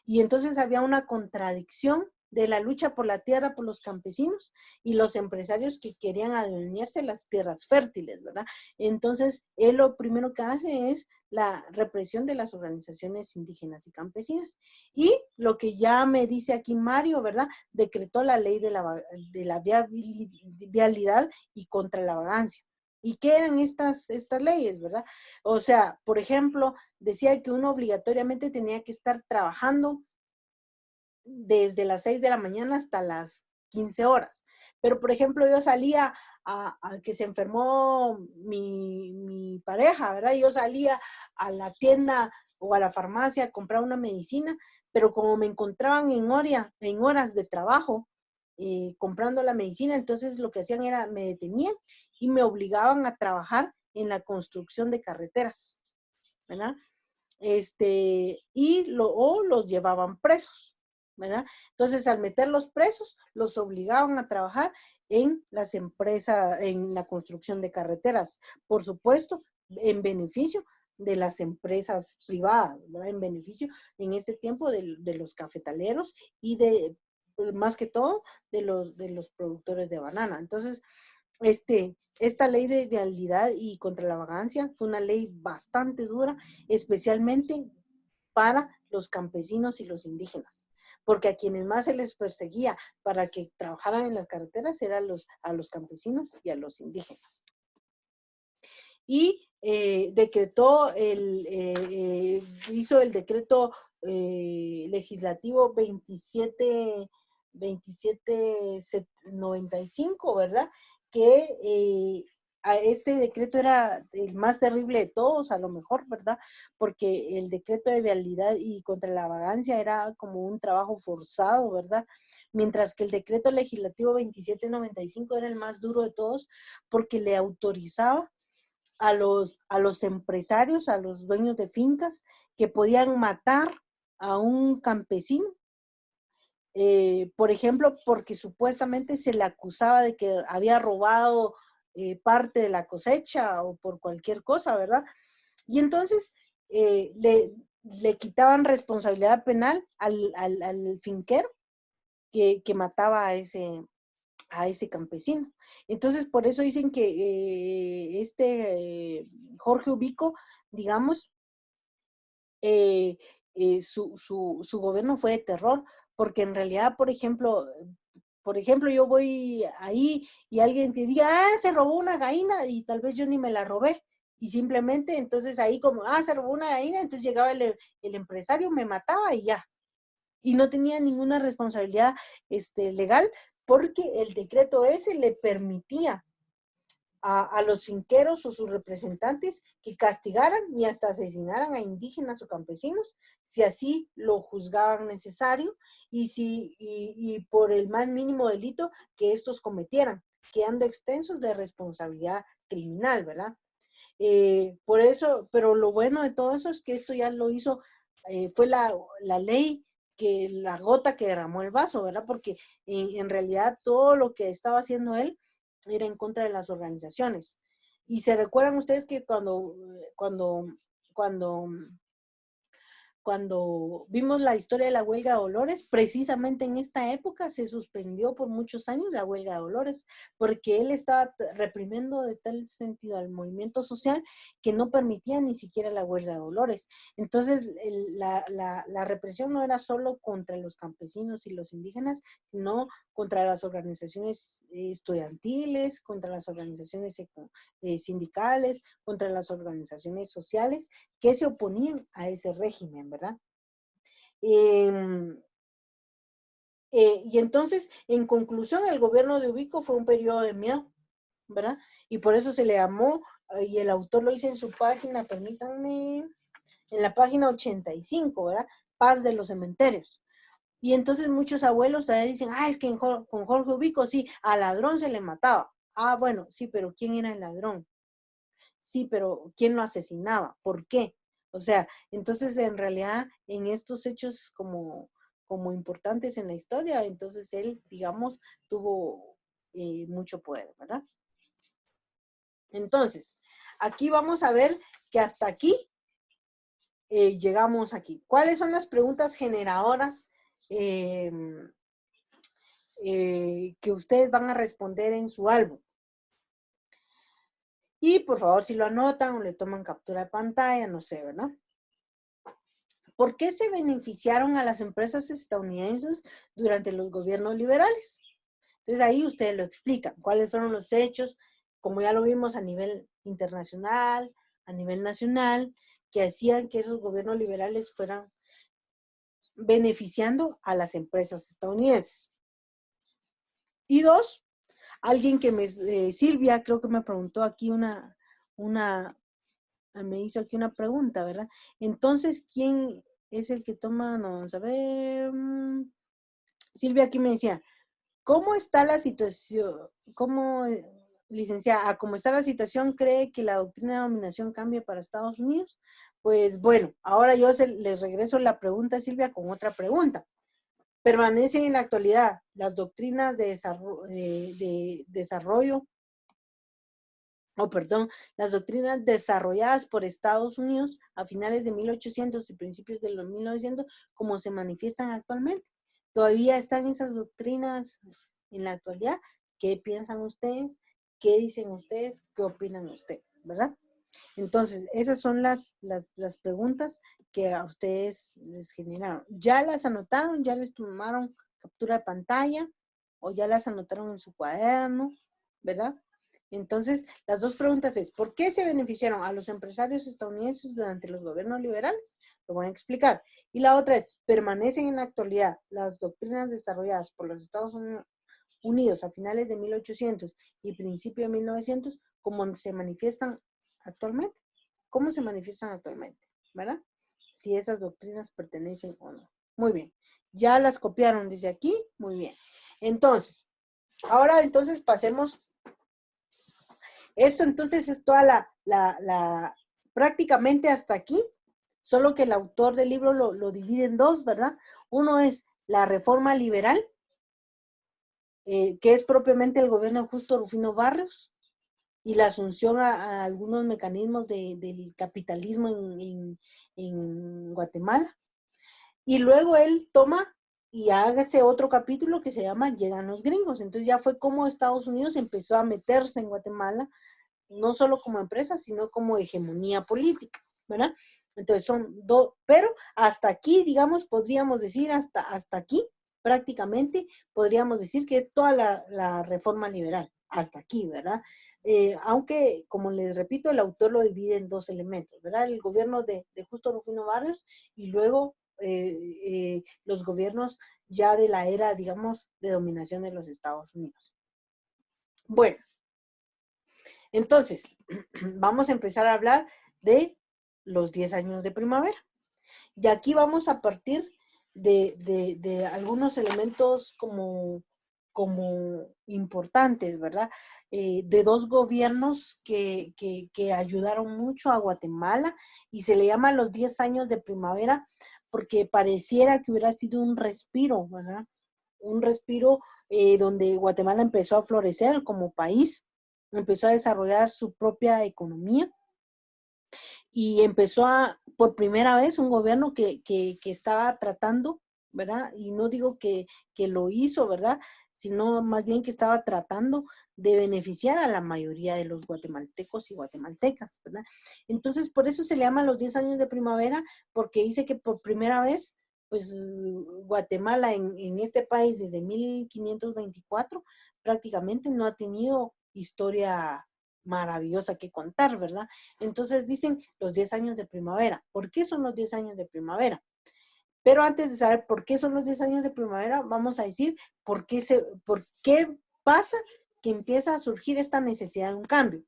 Y entonces había una contradicción de la lucha por la tierra por los campesinos y los empresarios que querían adueñarse las tierras fértiles, ¿verdad? Entonces, él lo primero que hace es la represión de las organizaciones indígenas y campesinas. Y lo que ya me dice aquí Mario, ¿verdad? Decretó la ley de la vialidad y contra la vagancia. ¿Y qué eran estas leyes, verdad? O sea, por ejemplo, decía que uno obligatoriamente tenía que estar trabajando desde las 6 de la mañana hasta las 15 horas. Pero, por ejemplo, yo salía a que se enfermó mi pareja, ¿verdad? Yo salía a la tienda o a la farmacia a comprar una medicina, pero como me encontraban en horas de trabajo comprando la medicina, entonces lo que hacían era me detenían y me obligaban a trabajar en la construcción de carreteras, ¿verdad? O los llevaban presos, ¿verdad? Entonces, al meterlos presos, los obligaban a trabajar en las empresas, en la construcción de carreteras, por supuesto, en beneficio de las empresas privadas, ¿verdad? En beneficio en este tiempo de los cafetaleros y más que todo, de los productores de banana. Entonces, esta ley de vialidad y contra la vagancia fue una ley bastante dura, especialmente para los campesinos y los indígenas, porque a quienes más se les perseguía para que trabajaran en las carreteras eran a los campesinos y a los indígenas. y decretó hizo el decreto legislativo 2795, ¿verdad? Que este decreto era el más terrible de todos, a lo mejor, ¿verdad? Porque el decreto de vialidad y contra la vagancia era como un trabajo forzado, ¿verdad? Mientras que el decreto legislativo 2795 era el más duro de todos porque le autorizaba a los empresarios, a los dueños de fincas, que podían matar a un campesino, por ejemplo, porque supuestamente se le acusaba de que había robado parte de la cosecha o por cualquier cosa, ¿verdad? Y entonces le quitaban responsabilidad penal al finquero que mataba a ese campesino. Entonces, por eso dicen que Jorge Ubico, digamos, su gobierno fue de terror, porque en realidad, por ejemplo, yo voy ahí y alguien te diga, se robó una gallina y tal vez yo ni me la robé. Y simplemente, entonces ahí como, se robó una gallina, entonces llegaba el empresario, me mataba y ya. Y no tenía ninguna responsabilidad legal porque el decreto ese le permitía a los finqueros o sus representantes que castigaran y hasta asesinaran a indígenas o campesinos si así lo juzgaban necesario y por el más mínimo delito que estos cometieran, quedando extensos de responsabilidad criminal, ¿verdad? Por eso, pero lo bueno de todo eso es que esto ya lo hizo, fue la ley que la gota que derramó el vaso, ¿verdad? Porque en realidad todo lo que estaba haciendo él era en contra de las organizaciones. Y se recuerdan ustedes que cuando cuando vimos la historia de la huelga de Dolores, precisamente en esta época se suspendió por muchos años la huelga de Dolores, porque él estaba reprimiendo de tal sentido al movimiento social que no permitía ni siquiera la huelga de Dolores. Entonces, la represión no era solo contra los campesinos y los indígenas, sino contra las organizaciones estudiantiles, contra las organizaciones sindicales, contra las organizaciones sociales que se oponían a ese régimen, ¿verdad? Y entonces, en conclusión, el gobierno de Ubico fue un periodo de miedo, ¿verdad? Y por eso se le llamó, y el autor lo dice en su página, permítanme, en la página 85, ¿verdad? Paz de los cementerios. Y entonces muchos abuelos todavía dicen, es que con Jorge Ubico sí, al ladrón se le mataba. Bueno, sí, pero ¿quién era el ladrón? Sí, pero ¿quién lo asesinaba? ¿Por qué? O sea, entonces en realidad en estos hechos como importantes en la historia, entonces él, digamos, tuvo mucho poder, ¿verdad? Entonces, aquí vamos a ver que hasta aquí llegamos aquí. ¿Cuáles son las preguntas generadoras que ustedes van a responder en su álbum? Y por favor, si lo anotan o le toman captura de pantalla, no sé, ¿verdad? ¿Por qué se beneficiaron a las empresas estadounidenses durante los gobiernos liberales? Entonces ahí ustedes lo explican, cuáles fueron los hechos, como ya lo vimos a nivel internacional, a nivel nacional, que hacían que esos gobiernos liberales fueran beneficiando a las empresas estadounidenses. Y dos, alguien Silvia creo que me preguntó aquí me hizo aquí una pregunta, ¿verdad? Entonces, ¿quién es el que toma? No, vamos a ver. Silvia aquí me decía, ¿cómo está la situación? Licenciada, ¿cómo está la situación? ¿Cree que la doctrina de dominación cambie para Estados Unidos? Pues bueno, ahora yo les regreso la pregunta, Silvia, con otra pregunta. ¿Permanecen en la actualidad las doctrinas de las doctrinas desarrolladas por Estados Unidos a finales de 1800 y principios de los 1900, como se manifiestan actualmente? ¿Todavía están esas doctrinas en la actualidad? ¿Qué piensan ustedes? ¿Qué dicen ustedes? ¿Qué opinan ustedes? ¿Verdad? Entonces, esas son las preguntas que a ustedes les generaron. ¿Ya las anotaron? ¿Ya les tomaron captura de pantalla? ¿O ya las anotaron en su cuaderno? ¿Verdad? Entonces, las dos preguntas es, ¿por qué se beneficiaron a los empresarios estadounidenses durante los gobiernos liberales? Lo voy a explicar. Y la otra es, ¿permanecen en la actualidad las doctrinas desarrolladas por los Estados Unidos a finales de 1800 y principio de 1900 como se manifiestan actualmente? ¿Cómo se manifiestan actualmente? ¿Verdad? Si esas doctrinas pertenecen o no. Muy bien. Ya las copiaron desde aquí. Muy bien. Entonces, ahora entonces pasemos. Esto entonces es toda prácticamente hasta aquí, solo que el autor del libro lo divide en dos, ¿verdad? Uno es la reforma liberal, que es propiamente el gobierno de Justo Rufino Barrios, y la asunción a algunos mecanismos del capitalismo en Guatemala. Y luego él toma y hágase otro capítulo que se llama Llegan los gringos. Entonces ya fue como Estados Unidos empezó a meterse en Guatemala, no solo como empresa, sino como hegemonía política, ¿verdad? Entonces son dos, pero hasta aquí, digamos, podríamos decir, hasta aquí, prácticamente, podríamos decir que toda la reforma liberal, hasta aquí, ¿verdad? Aunque, como les repito, el autor lo divide en dos elementos, ¿verdad? El gobierno de Justo Rufino Barrios y luego los gobiernos ya de la era, digamos, de dominación de los Estados Unidos. Bueno, entonces, vamos a empezar a hablar de los 10 años de primavera. Y aquí vamos a partir de algunos elementos como importantes, ¿verdad? De dos gobiernos que ayudaron mucho a Guatemala y se le llama los 10 años de primavera porque pareciera que hubiera sido un respiro, ¿verdad? Un respiro donde Guatemala empezó a florecer como país, empezó a desarrollar su propia economía y empezó por primera vez, un gobierno que estaba tratando, ¿verdad? Y no digo que lo hizo, ¿verdad? Sino más bien que estaba tratando de beneficiar a la mayoría de los guatemaltecos y guatemaltecas, ¿verdad? Entonces, por eso se le llama los 10 años de primavera, porque dice que por primera vez, pues Guatemala en este país desde 1524 prácticamente no ha tenido historia maravillosa que contar, ¿verdad? Entonces dicen los 10 años de primavera. ¿Por qué son los 10 años de primavera? Pero antes de saber por qué son los 10 años de primavera, vamos a decir por qué pasa que empieza a surgir esta necesidad de un cambio.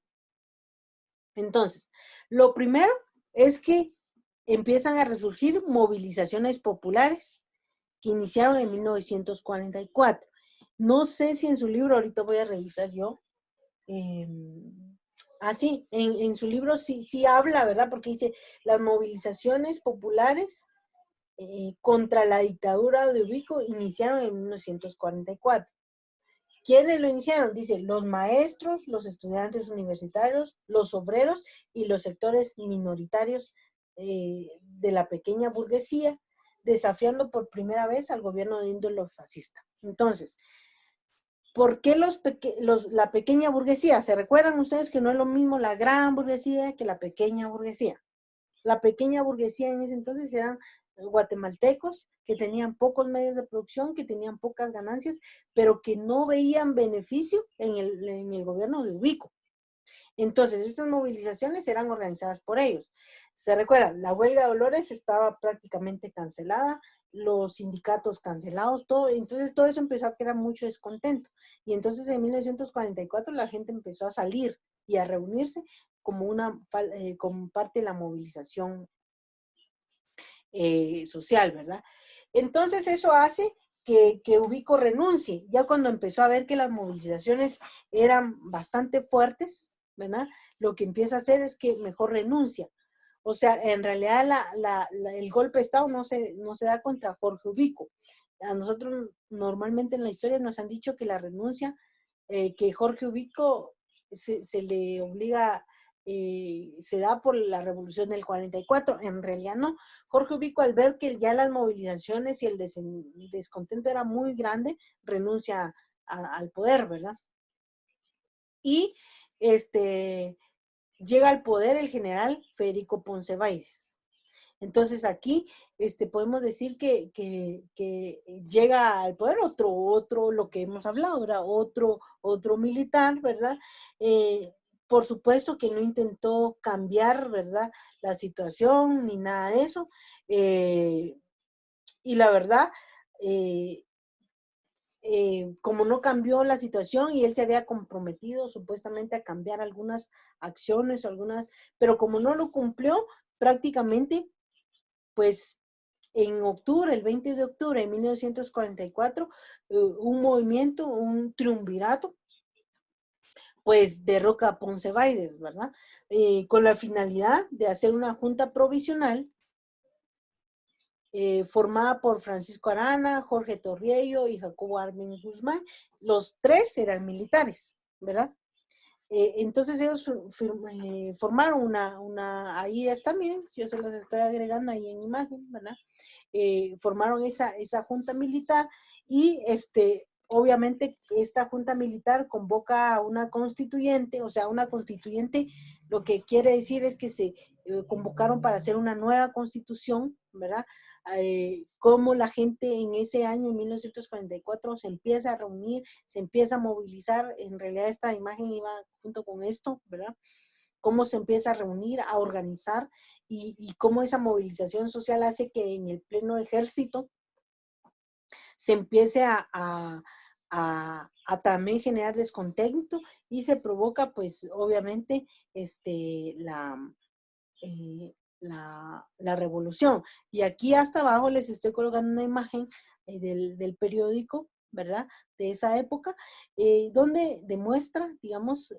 Entonces, lo primero es que empiezan a resurgir movilizaciones populares que iniciaron en 1944. No sé si en su libro, ahorita voy a revisar yo, sí, en su libro sí habla, ¿verdad? Porque dice, las movilizaciones populares contra la dictadura de Ubico iniciaron en 1944. ¿Quiénes lo iniciaron? Dice, los maestros, los estudiantes universitarios, los obreros y los sectores minoritarios de la pequeña burguesía, desafiando por primera vez al gobierno de índole fascista. Entonces, ¿por qué la pequeña burguesía? ¿Se recuerdan ustedes que no es lo mismo la gran burguesía que la pequeña burguesía? La pequeña burguesía en ese entonces eran guatemaltecos que tenían pocos medios de producción, que tenían pocas ganancias, pero que no veían beneficio en el gobierno de Ubico. Entonces, estas movilizaciones eran organizadas por ellos. ¿Se recuerdan? La huelga de Dolores estaba prácticamente cancelada, los sindicatos cancelados, todo. Entonces, todo eso empezó a crear mucho descontento. Y entonces, en 1944, la gente empezó a salir y a reunirse como parte de la movilización social, ¿verdad? Entonces, eso hace que Ubico renuncie. Ya cuando empezó a ver que las movilizaciones eran bastante fuertes, ¿verdad? Lo que empieza a hacer es que mejor renuncia. O sea, en realidad el golpe de Estado no se da contra Jorge Ubico. A nosotros normalmente en la historia nos han dicho que la renuncia, que Jorge Ubico se le obliga, se da por la revolución del 44. En realidad no. Jorge Ubico, al ver que ya las movilizaciones y el descontento era muy grande, renuncia al poder, ¿verdad? Y llega al poder el general Federico Ponce Báidez. Entonces aquí podemos decir que llega al poder otro, lo que hemos hablado, ¿verdad? Otro militar, ¿verdad? Por supuesto que no intentó cambiar, ¿verdad? La situación ni nada de eso. Y la verdad, como no cambió la situación y él se había comprometido supuestamente a cambiar algunas acciones, pero como no lo cumplió, prácticamente, pues en octubre, el 20 de octubre de 1944, un movimiento, un triunvirato, pues derroca a Ponce Baides, ¿verdad? Con la finalidad de hacer una junta provisional formada por Francisco Arana, Jorge Torriello y Jacobo Armen Guzmán. Los tres eran militares, ¿verdad? Entonces ellos formaron ahí está, miren, yo se las estoy agregando ahí en imagen, ¿verdad? Formaron esa junta militar y obviamente esta junta militar convoca a una constituyente, o sea, una constituyente lo que quiere decir es que se convocaron para hacer una nueva constitución, ¿verdad? Cómo la gente en ese año, en 1944, se empieza a reunir, se empieza a movilizar, en realidad esta imagen iba junto con esto, ¿verdad? Cómo se empieza a reunir, a organizar y cómo esa movilización social hace que en el pleno ejército se empiece a también generar descontento y se provoca pues obviamente la revolución. Y aquí hasta abajo les estoy colocando una imagen del periódico, ¿verdad? De esa época, donde demuestra, digamos,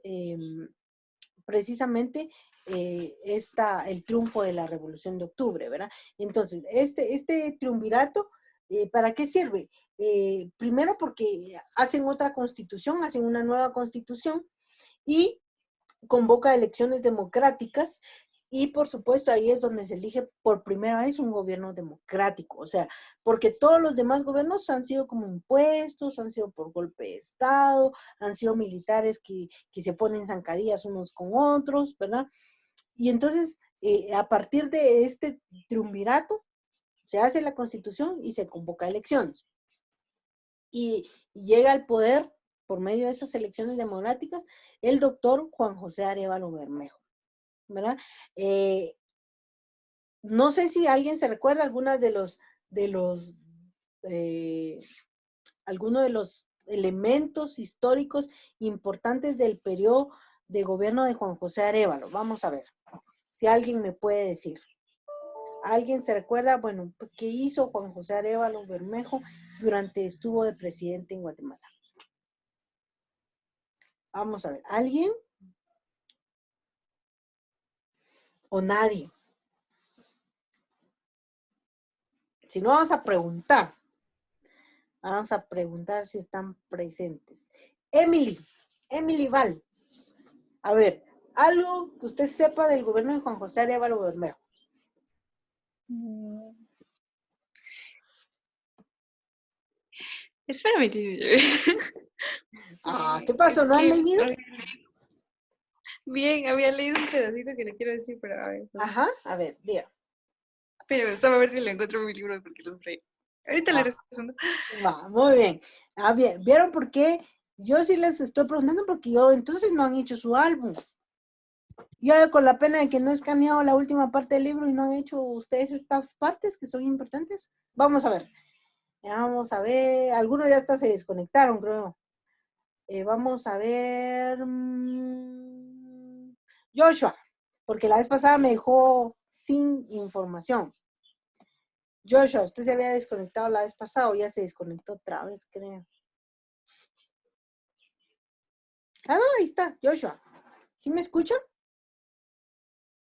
precisamente el triunfo de la Revolución de Octubre, ¿verdad? Entonces, este triunvirato, ¿para qué sirve? Primero porque hacen otra constitución, hacen una nueva constitución y convoca elecciones democráticas y por supuesto ahí es donde se elige por primera vez un gobierno democrático, o sea, porque todos los demás gobiernos han sido como impuestos, han sido por golpe de Estado, han sido militares que se ponen zancadillas unos con otros, ¿verdad? Y entonces, a partir de este triunvirato, se hace la constitución y se convoca elecciones. Y llega al poder, por medio de esas elecciones democráticas, el doctor Juan José Arévalo Bermejo, ¿verdad? No sé si alguien se recuerda algunos de los elementos históricos importantes del periodo de gobierno de Juan José Arévalo. Vamos a ver si alguien me puede decir. ¿Alguien se recuerda? Bueno, ¿qué hizo Juan José Arévalo Bermejo durante estuvo de presidente en Guatemala? Vamos a ver, ¿alguien? ¿O nadie? Si no, vamos a preguntar. Vamos a preguntar si están presentes. Emily Val. A ver, algo que usted sepa del gobierno de Juan José Arévalo Bermejo. Espérame. ¿Qué pasó? ¿No han leído? Bien, había leído un pedacito que le quiero decir, pero a ver. Ajá, a ver, diga. Pero estaba a ver si lo encuentro en mi libro porque lo compré. Ahorita le respondo. Va, muy bien. Bien. ¿Vieron por qué? Yo sí les estoy preguntando porque entonces no han hecho su álbum. Yo con la pena de que no he escaneado la última parte del libro y no han hecho ustedes estas partes que son importantes. Vamos a ver. Vamos a ver. Algunos ya hasta se desconectaron, creo. Vamos a ver. Joshua, porque la vez pasada me dejó sin información. Joshua, usted se había desconectado la vez pasada o ya se desconectó otra vez, creo. No, ahí está, Joshua. ¿Sí me escucha?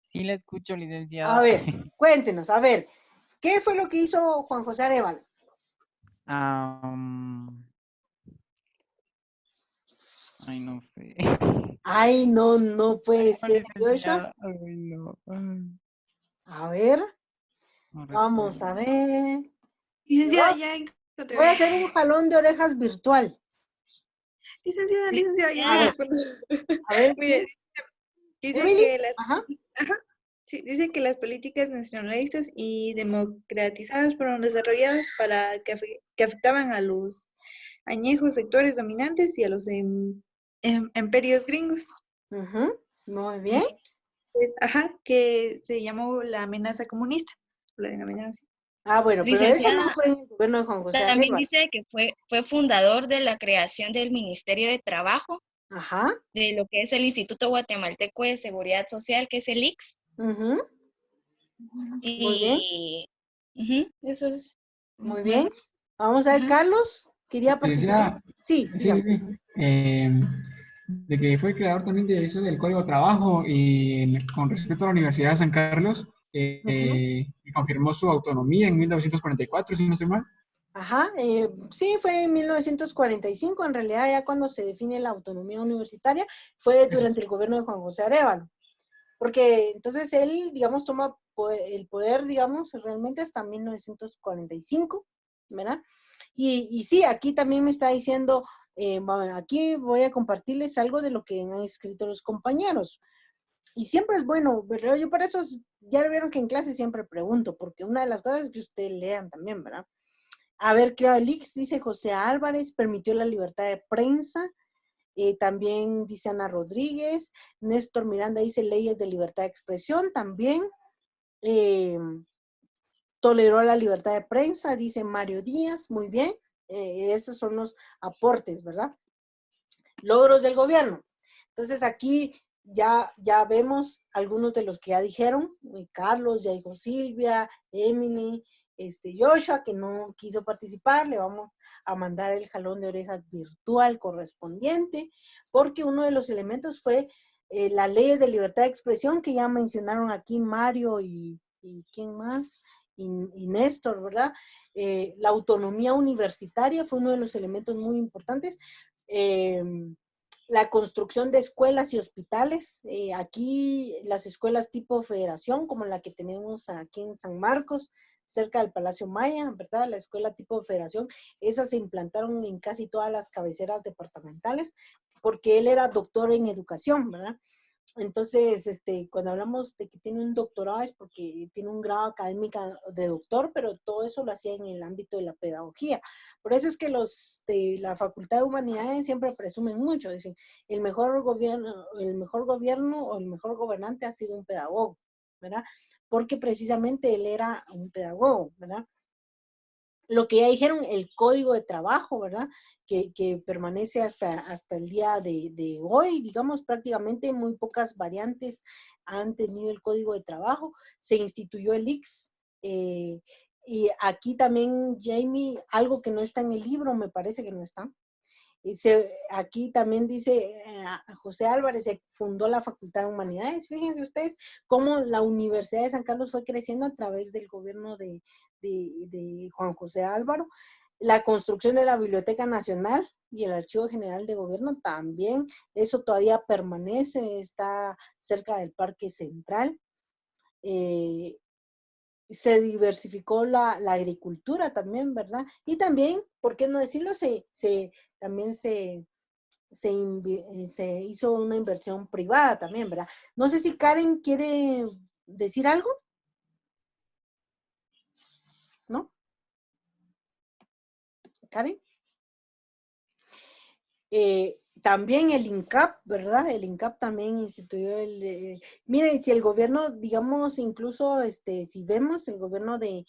Sí, la escucho, licenciada. A ver, cuéntenos, a ver, ¿qué fue lo que hizo Juan José Arévalo? Ay, no sé. Ay, no puede ser, Joshua. Ay, no. A ver, No vamos a ver. Licenciada, ya encontré. Voy a hacer un jalón de orejas virtual. Licenciada, ya A le ver, respondo. a ver. Mire, dice Emily, que ajá. Sí, dice que las políticas nacionalistas y democratizadas fueron desarrolladas para que afectaban a los añejos sectores dominantes y a los imperios gringos. Ujú, muy bien. Ajá, que se llamó la amenaza comunista. Lo denominaron así. Ah, bueno, pero eso no Licenciada, fue en el gobierno de Juan José también Arevalo. dice que fue fundador de la creación del Ministerio de Trabajo, Ajá. de lo que es el Instituto Guatemalteco de Seguridad Social, que es el IX. Ujú, muy bien, Y eso es muy más. bien. Vamos a ver, Ajá. Carlos, quería participar. Decía, Sí, sí, dígame. sí, sí, de que fue creador también de eso del Código de Trabajo y con respecto a la Universidad de San Carlos, Ujú. confirmó su autonomía en 1944, si no estoy mal. Ajá, sí, fue en 1945, en realidad ya cuando se define la autonomía universitaria, fue Eso durante es. el gobierno de Juan José Arevalo, porque entonces él, digamos, toma el poder, digamos, realmente hasta 1945, ¿verdad? Y sí, aquí también me está diciendo, bueno, aquí voy a compartirles algo de lo que han escrito los compañeros. Y siempre es bueno, ¿verdad? Yo por eso, ya vieron que en clase siempre pregunto, porque una de las cosas es que ustedes lean también, ¿verdad? A ver, creo el Ix, dice José Álvarez, permitió la libertad de prensa. También dice Ana Rodríguez. Néstor Miranda dice leyes de libertad de expresión también. Eh, toleró la libertad de prensa, dice Mario Díaz. Muy bien. Esos son los aportes, ¿verdad? Logros del gobierno. Entonces aquí ya vemos algunos de los que ya dijeron. Carlos, ya dijo Silvia, Emily, Joshua, que no quiso participar, le vamos a mandar el jalón de orejas virtual correspondiente, porque uno de los elementos fue las leyes de libertad de expresión que ya mencionaron aquí Mario y ¿quién más? Y Néstor, ¿verdad? La autonomía universitaria fue uno de los elementos muy importantes. La construcción de escuelas y hospitales. Aquí las escuelas tipo federación, como la que tenemos aquí en San Marcos, cerca del Palacio Maya, ¿verdad? La escuela tipo federación, esas se implantaron en casi todas las cabeceras departamentales, porque él era doctor en educación, ¿verdad? Entonces, cuando hablamos de que tiene un doctorado es porque tiene un grado académico de doctor, pero todo eso lo hacía en el ámbito de la pedagogía. Por eso es que los de la Facultad de Humanidades siempre presumen mucho, dicen, el mejor gobierno o el mejor gobernante ha sido un pedagogo, ¿verdad? Porque precisamente él era un pedagogo, ¿verdad? Lo que ya dijeron, el código de trabajo, ¿verdad? Que permanece hasta el día de hoy, digamos, prácticamente muy pocas variantes han tenido el código de trabajo. Se instituyó el Ix. Y aquí también, Jamie, algo que no está en el libro, me parece que no está. Aquí también dice José Álvarez, se fundó la Facultad de Humanidades. Fíjense ustedes cómo la Universidad de San Carlos fue creciendo a través del gobierno de Juan José Álvaro. La construcción de la Biblioteca Nacional y el Archivo General de Gobierno también, eso todavía permanece, está cerca del Parque Central. Se diversificó la agricultura también, ¿verdad? Y también, ¿por qué no decirlo? También se hizo una inversión privada también, ¿verdad? No sé si Karen quiere decir algo, ¿no? Karen. También el INCAP, ¿verdad? El INCAP también instituyó miren, si el gobierno, digamos, incluso, si vemos, el gobierno de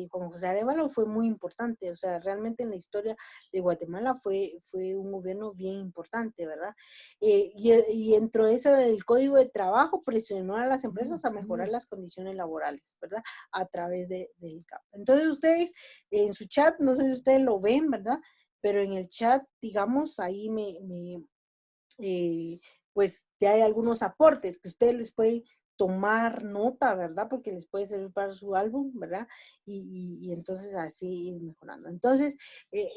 Juan José Arevalo fue muy importante, o sea, realmente en la historia de Guatemala fue un gobierno bien importante, ¿verdad? Y dentro de eso, el Código de Trabajo presionó a las empresas a mejorar las condiciones laborales, ¿verdad? A través del INCAP. Entonces, ustedes, en su chat, no sé si ustedes lo ven, ¿verdad? Pero en el chat, digamos, ahí pues ya hay algunos aportes que ustedes les pueden tomar nota, ¿verdad? Porque les puede servir para su álbum, ¿verdad? Y entonces así ir mejorando. Entonces,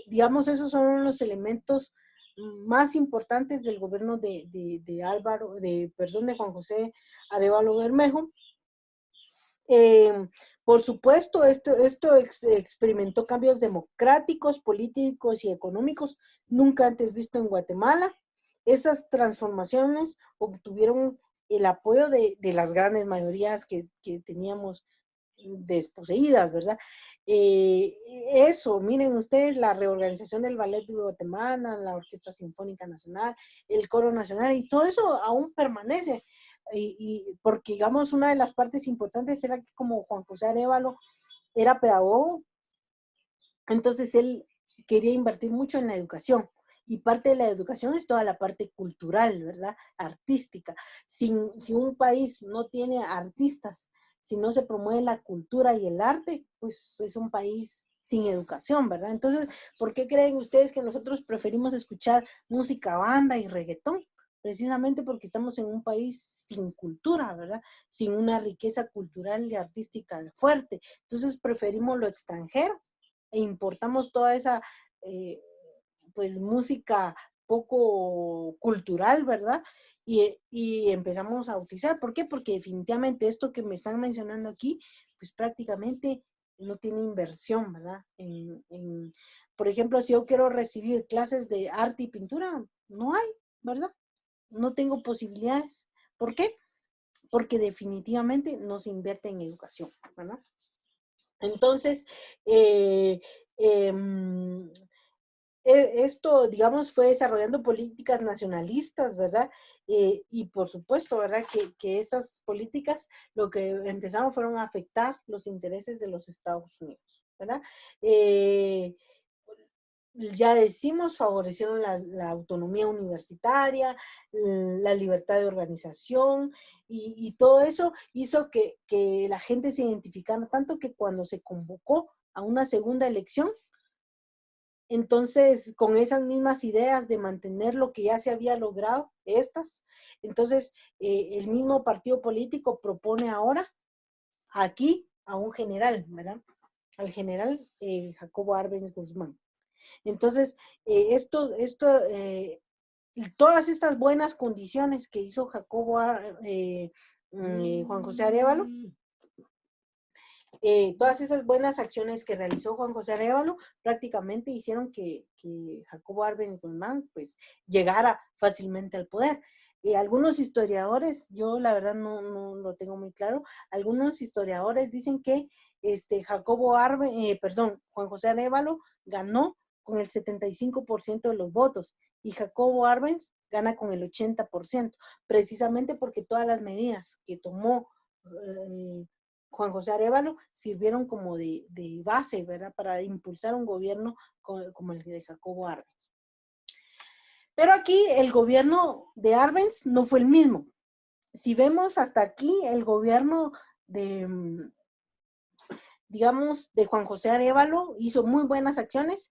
digamos, esos son los elementos más importantes del gobierno de Juan José Arevalo Bermejo. Por supuesto, esto experimentó cambios democráticos, políticos y económicos nunca antes visto en Guatemala. Esas transformaciones obtuvieron el apoyo de las grandes mayorías que teníamos desposeídas, ¿verdad? Eso, miren ustedes, la reorganización del Ballet de Guatemala, la Orquesta Sinfónica Nacional, el Coro Nacional, y todo eso aún permanece. Y porque, digamos, una de las partes importantes era que como Juan José Arévalo era pedagogo, entonces él quería invertir mucho en la educación. Y parte de la educación es toda la parte cultural, ¿verdad? Artística. Si un país no tiene artistas, si no se promueve la cultura y el arte, pues es un país sin educación, ¿verdad? Entonces, ¿por qué creen ustedes que nosotros preferimos escuchar música banda y reggaetón? Precisamente porque estamos en un país sin cultura, ¿verdad? Sin una riqueza cultural y artística fuerte. Entonces, preferimos lo extranjero e importamos toda esa, pues, música poco cultural, ¿verdad? Y empezamos a utilizar. ¿Por qué? Porque definitivamente esto que me están mencionando aquí, pues prácticamente no tiene inversión, ¿verdad? Por ejemplo, si yo quiero recibir clases de arte y pintura, no hay, ¿verdad? No tengo posibilidades. ¿Por qué? Porque definitivamente no se invierte en educación, ¿verdad? Entonces, esto, digamos, fue desarrollando políticas nacionalistas, ¿verdad? Y por supuesto, ¿verdad? Que estas políticas lo que empezaron fueron a afectar los intereses de los Estados Unidos, ¿verdad? Ya decimos, favorecieron la autonomía universitaria, la libertad de organización, y todo eso hizo que la gente se identificara tanto que cuando se convocó a una segunda elección, entonces, con esas mismas ideas de mantener lo que ya se había logrado, entonces el mismo partido político propone ahora aquí a un general, ¿verdad? Al general Jacobo Arbenz Guzmán. Entonces, todas estas buenas condiciones que hizo Juan José Arévalo, todas esas buenas acciones que realizó Juan José Arévalo prácticamente hicieron que Jacobo Arbenz Guzmán pues llegara fácilmente al poder. Algunos historiadores, yo la verdad no lo tengo muy claro, algunos historiadores dicen que Juan José Arévalo ganó con el 75% de los votos y Jacobo Arbenz gana con el 80%, precisamente porque todas las medidas que tomó Juan José Arévalo sirvieron como de base, ¿verdad? Para impulsar un gobierno como el de Jacobo Arbenz. Pero aquí el gobierno de Arbenz no fue el mismo. Si vemos hasta aquí, el gobierno digamos, de Juan José Arévalo hizo muy buenas acciones,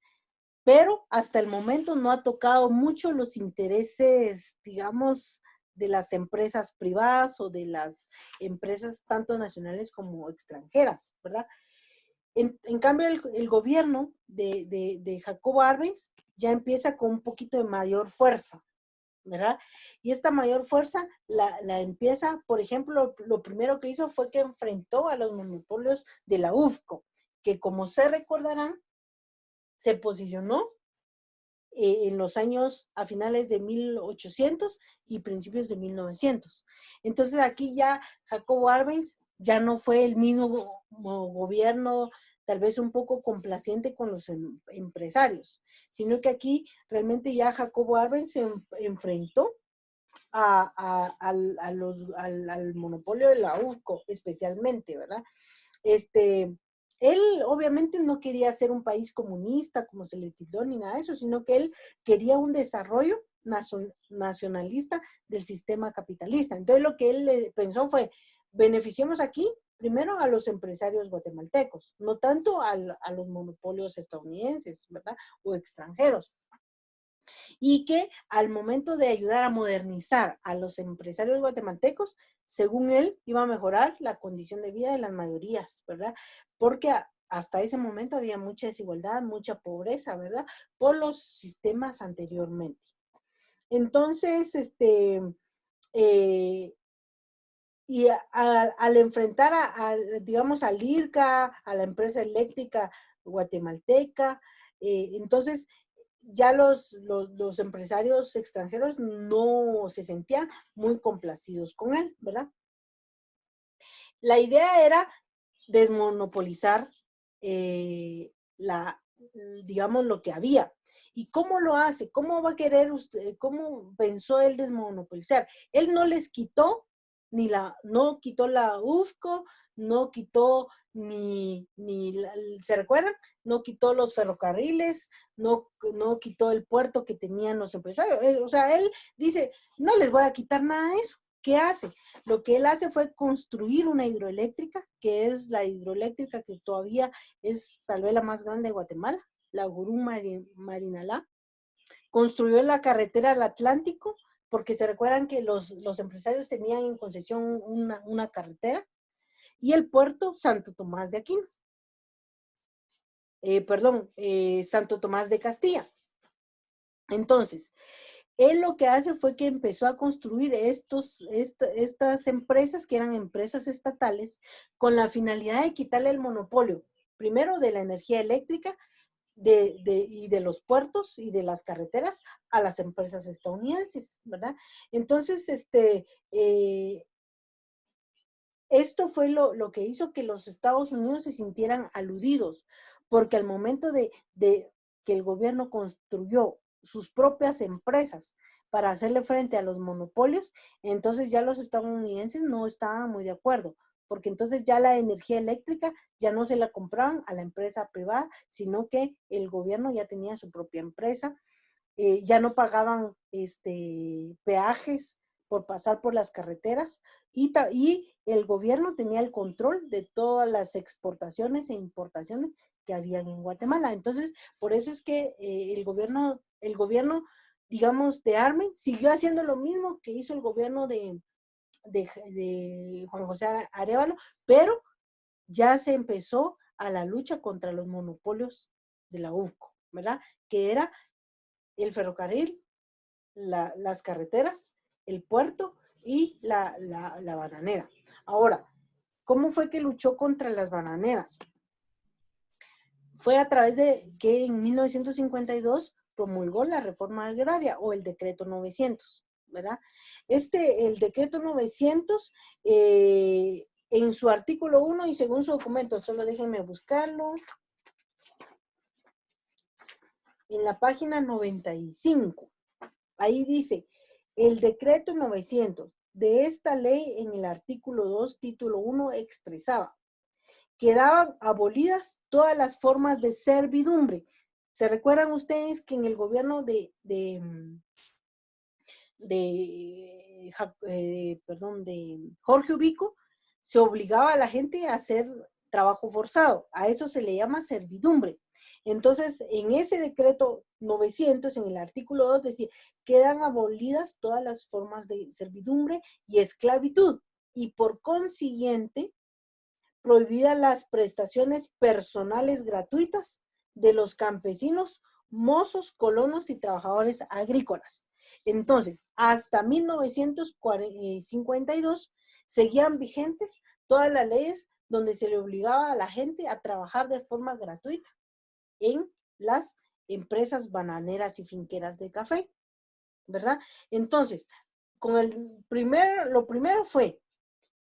pero hasta el momento no ha tocado mucho los intereses, digamos, de las empresas privadas o de las empresas tanto nacionales como extranjeras, ¿verdad? En cambio, el gobierno de Jacobo Arbenz ya empieza con un poquito de mayor fuerza, ¿verdad? Y esta mayor fuerza la empieza, por ejemplo, lo primero que hizo fue que enfrentó a los monopolios de la UFCO, que como se recordarán, se posicionó en los años a finales de 1800 y principios de 1900. Entonces aquí ya Jacobo Arbenz ya no fue el mismo gobierno, tal vez un poco complaciente con los empresarios, sino que aquí realmente ya Jacobo Arbenz se enfrentó al monopolio de la UFCO especialmente, ¿verdad? Él obviamente no quería ser un país comunista, como se le tildó, ni nada de eso, sino que él quería un desarrollo nacionalista del sistema capitalista. Entonces lo que él pensó fue, beneficiemos aquí primero a los empresarios guatemaltecos, no tanto a los monopolios estadounidenses, ¿verdad? O extranjeros. Y que al momento de ayudar a modernizar a los empresarios guatemaltecos, según él, iba a mejorar la condición de vida de las mayorías, ¿verdad? Porque hasta ese momento había mucha desigualdad, mucha pobreza, ¿verdad? Por los sistemas anteriormente. Entonces, y al enfrentar digamos, al IRCA, a la empresa eléctrica guatemalteca, entonces ya los empresarios extranjeros no se sentían muy complacidos con él, ¿verdad? La idea era desmonopolizar digamos, lo que había. ¿Y cómo lo hace? ¿Cómo va a querer usted? ¿Cómo pensó él desmonopolizar? Él no les quitó no quitó la UFCO, no quitó ¿se recuerdan? No quitó los ferrocarriles, no quitó el puerto que tenían los empresarios. O sea, él dice, no les voy a quitar nada de eso. ¿Qué hace? Lo que él hace fue construir una hidroeléctrica, que es la hidroeléctrica que todavía es tal vez la más grande de Guatemala, la Gurú Marinalá. Construyó la carretera al Atlántico, porque se recuerdan que los empresarios tenían en concesión una carretera, y el puerto Santo Tomás de Aquino. Santo Tomás de Castilla. Entonces, él lo que hace fue que empezó a construir estas empresas, que eran empresas estatales, con la finalidad de quitarle el monopolio, primero de la energía eléctrica y de los puertos y de las carreteras a las empresas estadounidenses, ¿verdad? Entonces, esto fue lo que hizo que los Estados Unidos se sintieran aludidos, porque al momento de que el gobierno construyó sus propias empresas para hacerle frente a los monopolios, entonces ya los estadounidenses no estaban muy de acuerdo, porque entonces ya la energía eléctrica ya no se la compraban a la empresa privada, sino que el gobierno ya tenía su propia empresa, ya no pagaban peajes por pasar por las carreteras, y el gobierno tenía el control de todas las exportaciones e importaciones que habían en Guatemala. Entonces, por eso es que el gobierno, digamos, de Armen siguió haciendo lo mismo que hizo el gobierno de Juan José Arévalo, pero ya se empezó a la lucha contra los monopolios de la UFCO, ¿verdad? Que era el ferrocarril, las carreteras, el puerto y la bananera. Ahora, ¿cómo fue que luchó contra las bananeras? Fue a través de que en 1952 promulgó la reforma agraria o el decreto 900, ¿verdad? El decreto 900, en su artículo 1 y según su documento, solo déjenme buscarlo, en la página 95, ahí dice, el decreto 900 de esta ley en el artículo 2, título 1, expresaba: quedaban abolidas todas las formas de servidumbre. ¿Se recuerdan ustedes que en el gobierno de Jorge Ubico se obligaba a la gente a hacer trabajo forzado? A eso se le llama servidumbre. Entonces, en ese decreto 900, en el artículo 2, decía, quedan abolidas todas las formas de servidumbre y esclavitud, y por consiguiente, prohibidas las prestaciones personales gratuitas de los campesinos, mozos, colonos y trabajadores agrícolas. Entonces, hasta 1952 seguían vigentes todas las leyes donde se le obligaba a la gente a trabajar de forma gratuita en las empresas bananeras y finqueras de café, ¿verdad? Entonces, lo primero fue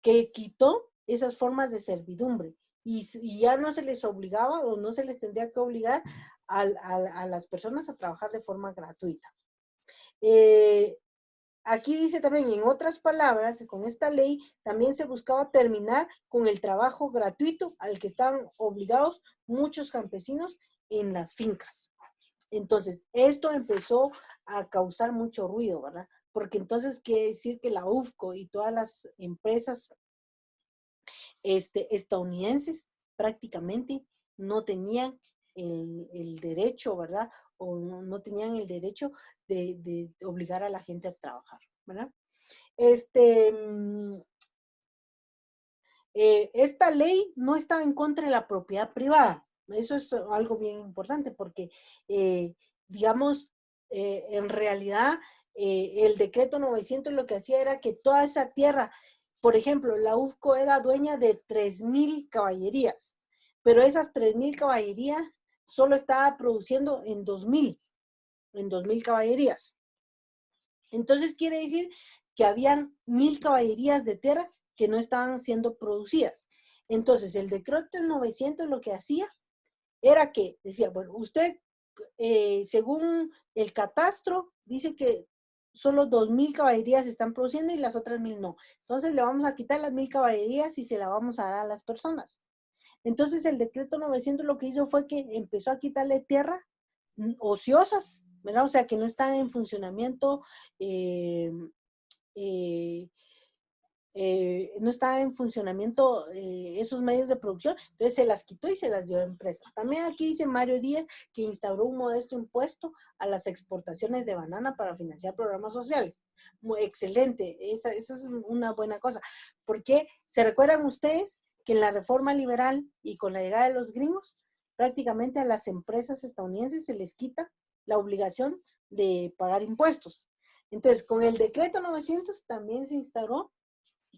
que quitó esas formas de servidumbre y ya no se les obligaba o no se les tendría que obligar a las personas a trabajar de forma gratuita. Aquí dice también, en otras palabras, con esta ley también se buscaba terminar con el trabajo gratuito al que estaban obligados muchos campesinos en las fincas. Entonces, esto empezó a causar mucho ruido, ¿verdad? Porque entonces quiere decir que la UFCO y todas las empresas estadounidenses prácticamente no tenían el derecho, ¿verdad? O no tenían el derecho de obligar a la gente a trabajar, ¿verdad? Esta ley no estaba en contra de la propiedad privada. Eso es algo bien importante porque, digamos, en realidad, el decreto 900 lo que hacía era que toda esa tierra, por ejemplo, la UFCO era dueña de 3,000 caballerías, pero esas 3,000 caballerías solo estaba produciendo en 2,000. en 2.000 caballerías. Entonces quiere decir que habían 1.000 caballerías de tierra que no estaban siendo producidas. Entonces el decreto 900 lo que hacía era que decía, bueno, usted, según el catastro, dice que solo 2.000 caballerías se están produciendo y las otras 1.000 no. Entonces le vamos a quitar las 1.000 caballerías y se la vamos a dar a las personas. Entonces el decreto 900 lo que hizo fue que empezó a quitarle tierra ociosas, ¿verdad? O sea, que no están en funcionamiento, no está en funcionamiento esos medios de producción, entonces se las quitó y se las dio a empresas. También aquí dice Mario Díaz que instauró un modesto impuesto a las exportaciones de banana para financiar programas sociales. Muy excelente, esa es una buena cosa, porque se recuerdan ustedes que en la reforma liberal y con la llegada de los gringos, prácticamente a las empresas estadounidenses se les quita la obligación de pagar impuestos. Entonces, con el decreto 900 también se instauró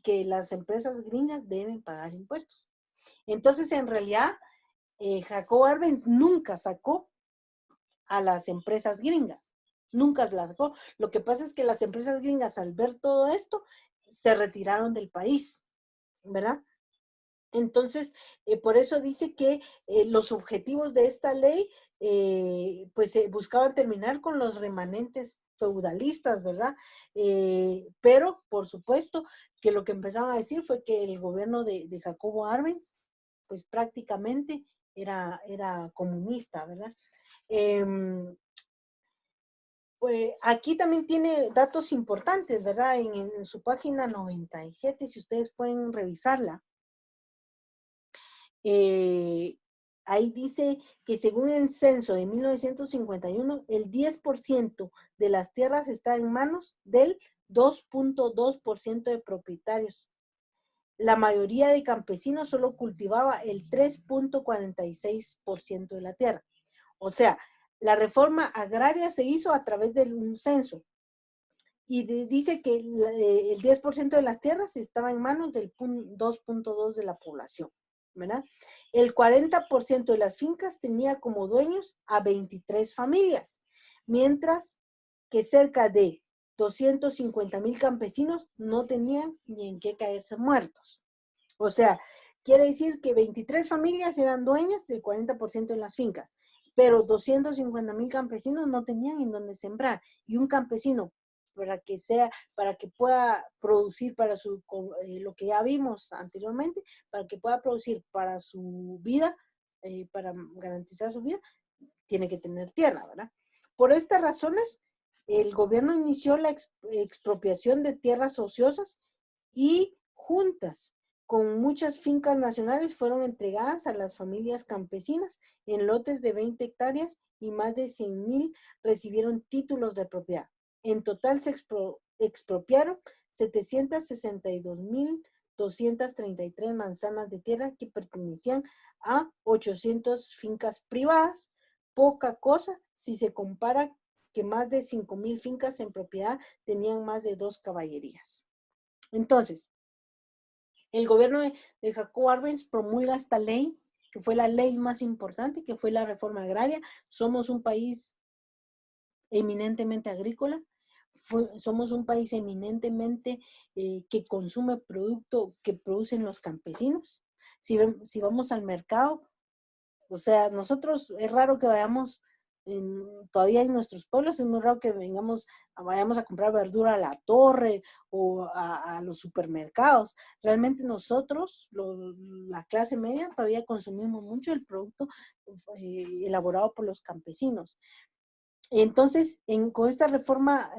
que las empresas gringas deben pagar impuestos. Entonces, en realidad, Jacobo Arbenz nunca sacó a las empresas gringas. Nunca las sacó. Lo que pasa es que las empresas gringas, al ver todo esto, se retiraron del país, ¿verdad? Entonces, por eso dice que los objetivos de esta ley, pues buscaban terminar con los remanentes feudalistas, ¿verdad? Pero, por supuesto, que lo que empezaron a decir fue que el gobierno de Jacobo Arbenz, pues prácticamente era comunista, ¿verdad? Pues aquí también tiene datos importantes, ¿verdad? En su página 97, si ustedes pueden revisarla. Ahí dice que según el censo de 1951, el 10% de las tierras está en manos del 2.2% de propietarios. La mayoría de campesinos solo cultivaba el 3.46% de la tierra. O sea, la reforma agraria se hizo a través de un censo. Y dice que el 10% de las tierras estaba en manos del 2.2% de la población, ¿verdad? El 40% de las fincas tenía como dueños a 23 familias, mientras que cerca de 250,000 campesinos no tenían ni en qué caerse muertos. O sea, quiere decir que 23 familias eran dueñas del 40% de las fincas, pero 250,000 campesinos no tenían en dónde sembrar. Y un campesino, para que pueda producir para lo que ya vimos anteriormente, para que pueda producir para su vida, para garantizar su vida, tiene que tener tierra, ¿verdad? Por estas razones, el gobierno inició la expropiación de tierras ociosas y juntas con muchas fincas nacionales fueron entregadas a las familias campesinas en lotes de 20 hectáreas y más de 100,000 recibieron títulos de propiedad. En total se expropiaron 762,233 manzanas de tierra que pertenecían a 800 fincas privadas. Poca cosa si se compara que más de 5,000 fincas en propiedad tenían más de 2 caballerías. Entonces, el gobierno de Jacobo Arbenz promulga esta ley, que fue la ley más importante, que fue la reforma agraria. Somos un país eminentemente agrícola, somos un país eminentemente que consume producto que producen los campesinos. Si vamos al mercado, o sea, nosotros es raro que vayamos todavía en nuestros pueblos, es muy raro que vayamos a comprar verdura a la torre o a los supermercados. Realmente nosotros, la clase media, todavía consumimos mucho el producto elaborado por los campesinos. Entonces, con esta reforma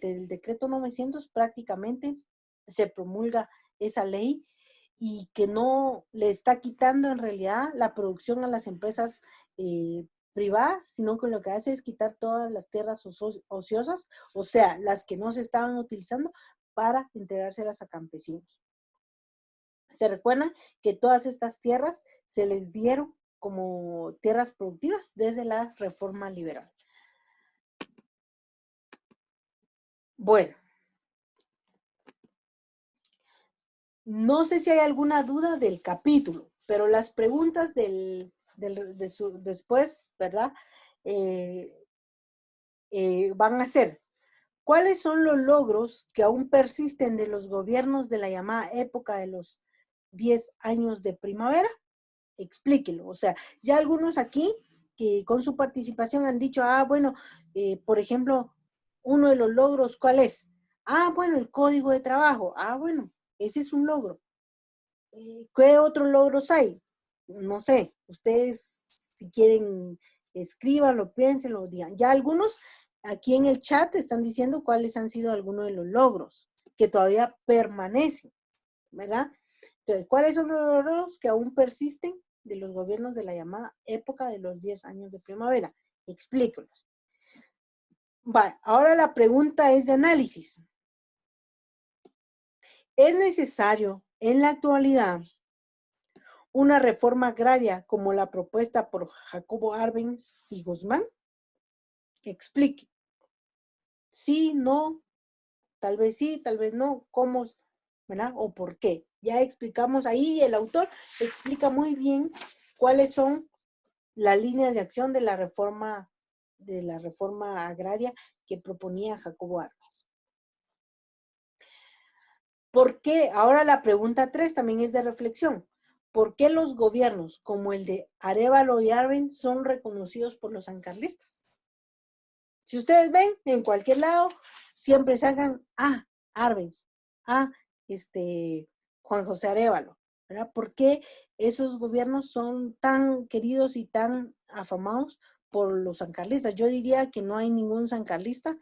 del decreto 900, prácticamente se promulga esa ley y que no le está quitando en realidad la producción a las empresas privadas, sino que lo que hace es quitar todas las tierras ociosas, o sea, las que no se estaban utilizando para entregárselas a campesinos. Se recuerdan que todas estas tierras se les dieron como tierras productivas desde la reforma liberal. Bueno, no sé si hay alguna duda del capítulo, pero las preguntas después, ¿verdad? van a ser, ¿cuáles son los logros que aún persisten de los gobiernos de la llamada época de los 10 años de primavera? Explíquelo. O sea, ya algunos aquí que con su participación han dicho, bueno, por ejemplo, uno de los logros, ¿cuál es? Bueno, el código de trabajo. Bueno, ese es un logro. ¿Qué otros logros hay? No sé, ustedes si quieren, escríbanlo, piénsenlo, digan. Ya algunos aquí en el chat están diciendo cuáles han sido algunos de los logros que todavía permanecen, ¿verdad? Entonces, ¿cuáles son los logros que aún persisten de los gobiernos de la llamada época de los 10 años de primavera? Explíquelos. Ahora la pregunta es de análisis. ¿Es necesario en la actualidad una reforma agraria como la propuesta por Jacobo Arbenz y Guzmán? Explique. Sí, no, tal vez sí, tal vez no, cómo, ¿verdad? O por qué. Ya explicamos ahí, el autor explica muy bien cuáles son las líneas de acción de la reforma agraria que proponía Jacobo Arbenz. ¿Por qué? Ahora la pregunta 3 también es de reflexión. ¿Por qué los gobiernos como el de Arévalo y Arbenz son reconocidos por los sancarlistas? Si ustedes ven, en cualquier lado, siempre sacan, Arbenz, Juan José Arévalo, ¿verdad? ¿Por qué esos gobiernos son tan queridos y tan afamados por los sancarlistas? Yo diría que no hay ningún sancarlista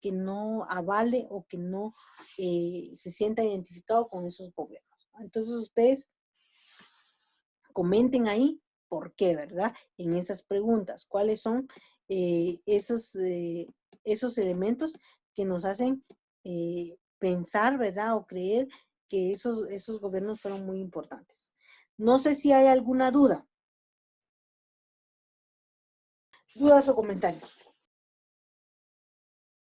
que no avale o que no se sienta identificado con esos gobiernos. Entonces ustedes comenten ahí por qué, ¿verdad? En esas preguntas, ¿cuáles son esos elementos que nos hacen pensar, ¿verdad? O creer que esos gobiernos fueron muy importantes. No sé si hay alguna duda. ¿Dudas o comentarios?